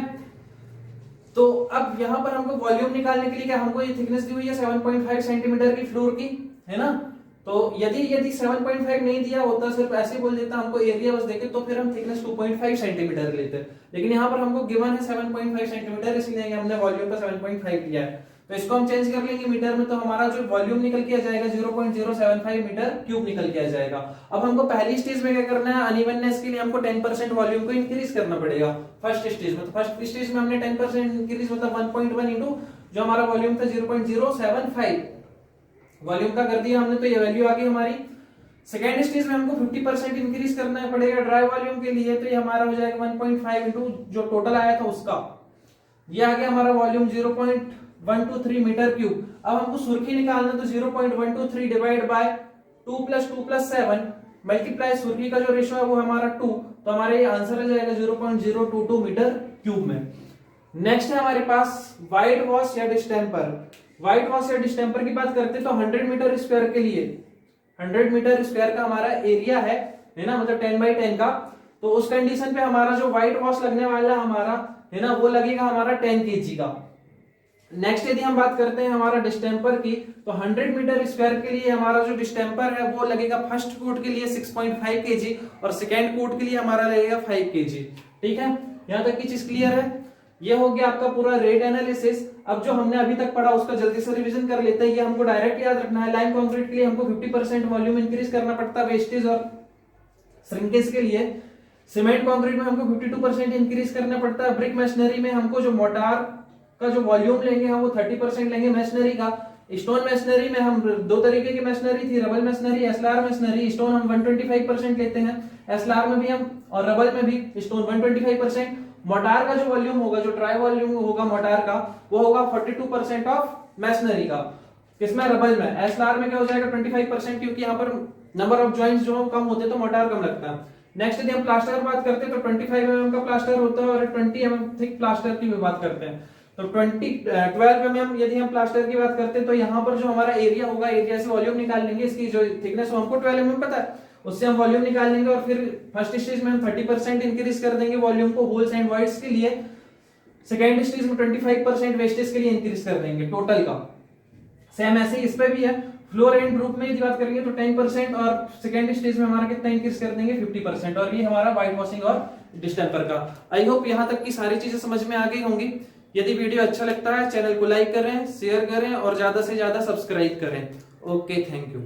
तो अब यहां पर हमको वॉल्यूम निकालने के लिए क्या, हमको ये थिकनेस दी हुई है 7.5 सेंटीमीटर की फ्लोर की, है ना। तो यदि 7.5 नहीं दिया होता, सिर्फ ऐसे बोल देता हमको एरिया बस देके, तो फिर हम थिकनेस 2.5 सेंटीमीटर लेते। लेकिन यहाँ पर हमको गिवन है 7.5 सेंटीमीटर, इसलिए हमने वॉल्यूम का 7.5 लिया है। तो इसको हम चेंज कर लेंगे मीटर में, तो हमारा जो वॉल्यूम निकल के आ जाएगा 0.075 मीटर क्यूब निकल के आ जाएगा। अब हमको पहली स्टेज में क्या करना है, अनइवननेस के लिए हमको 10% वॉल्यूम को इंक्रीज करना पड़ेगा फर्स्ट स्टेज में। तो फर्स्ट स्टेज में हमने 10% इंक्रीज मतलब 1.1 इंटू जो हमारा वॉल्यूम था 0.075 वॉल्यूम का कर दिया हमने, तो ये वैल्यू आ गई हमारी। सेकेंड स्टेज में हमको 50% इंक्रीज करना पड़ेगा ड्राई वॉल्यूम के लिए, तो ये हमारा हो जाएगा 1.5 इंटू जो टोटल आया था उसका, ये आ गया हमारा वॉल्यूम 0.123 मीटर क्यूब। अब हमको सुर्खी निकालना, तो 0.123 डिवाइड बाय 2 + 2 + 7 मल्टीप्लाई सुर्खी का जो रेशियो है वो हमारा 2, तो हमारे ये आंसर आ जाएगा 0.022 मीटर क्यूब में। नेक्स्ट है हमारे पास व्हाइट वॉश या डिस्टेम्पर। व्हाइट वॉश या डिस्टेम्पर की बात करते हैं तो 100 मीटर स्क्वायर के लिए 100 मीटर स्क्वायर का हमारा एरिया है ना, मतलब 10x10 का। तो उस कंडीशन पे हमारा जो व्हाइट वॉश लगने वाला हमारा है ना, वो लगेगा हमारा 10 kg का। नेक्स्ट यदि हम बात करते हैं हमारा डिस्टेम्पर की, तो 100 मीटर स्क्वायर के लिए हमारा जो डिस्टेम्पर है वो लगेगा फर्स्ट कोट के लिए 6.5 kg और सेकेंड कोट के लिए हमारा लगेगा 5 kg। ठीक है, यहां तक की चीज क्लियर है। ये हो गया आपका पूरा रेट एनालिसिस। अब जो हमने अभी तक पढ़ा उसका जल्दी से रिवीजन कर लेते हैं। ये हमको डायरेक्ट याद रखना है। लाइम कंक्रीट के लिए हमको 50% वॉल्यूम इंक्रीज करना पड़ता है वेस्टेज और श्रिंकेज के लिए। सीमेंट कंक्रीट में हमको 52% इंक्रीज करना पड़ता है। ब्रिक मशीनरी में हमको जो मोटार का जो वॉल्यूम लेंगे हम वो 30% लेंगे मशीनरी का। स्टोन मशीनरी में हम दो तरीके की मशीनरी थी, rubble masonry, SLR masonry. Stone हम 125% लेते हैं, एसएलआर में भी हम और रबल में भी स्टोन 125%। मोटार का जो वॉल्यूम होगा, जो ट्राई वॉल्यूम होगा मोटार का, वो होगा 42% ऑफ मशीनरी का। किसमें, रबल में। एसएलआर में क्या हो जाएगा 25%, क्योंकि यहाँ पर नंबर ऑफ जॉइंट्स जो कम होते हैं तो मोटार कम लगता है। नेक्स्ट यदि हम प्लास्टर की बात करते हैं तो 25 mm का प्लास्टर होता है और 20 mm थिक प्लास्टर की भी बात करते हैं। तो 12 mm यदि हम प्लास्टर की बात करते हैं तो यहाँ पर जो हमारा एरिया होगा, एरिया से वॉल्यूम निकाल लेंगे। इसकी जो थिकनेस हमको 12 mm पता है, उससे हम वॉल्यूम निकाल लेंगे और फिर फर्स्ट स्टेज में हम 30% इंक्रीज कर देंगे वॉल्यूम को होल्स एंड वाइड्स के लिए। सेकेंड स्टेज में 25% वेस्टेज के लिए इंक्रीज कर देंगे टोटल का। सेम ऐसे ही इस पे भी है। फ्लोर एंड रूफ में यदि बात करेंगे तो 10% और सेकेंड स्टेज में हमारा कितना इंक्रीज कर देंगे 50%। और ये हमारा व्हाइट वॉशिंग और डिस्टेम्पर का। आई होप यहाँ तक की सारी चीजें समझ में आ गई होंगी। यदि वीडियो अच्छा लगता है चैनल को लाइक करें, शेयर करें और ज्यादा से ज्यादा सब्सक्राइब करें। Okay, thank you.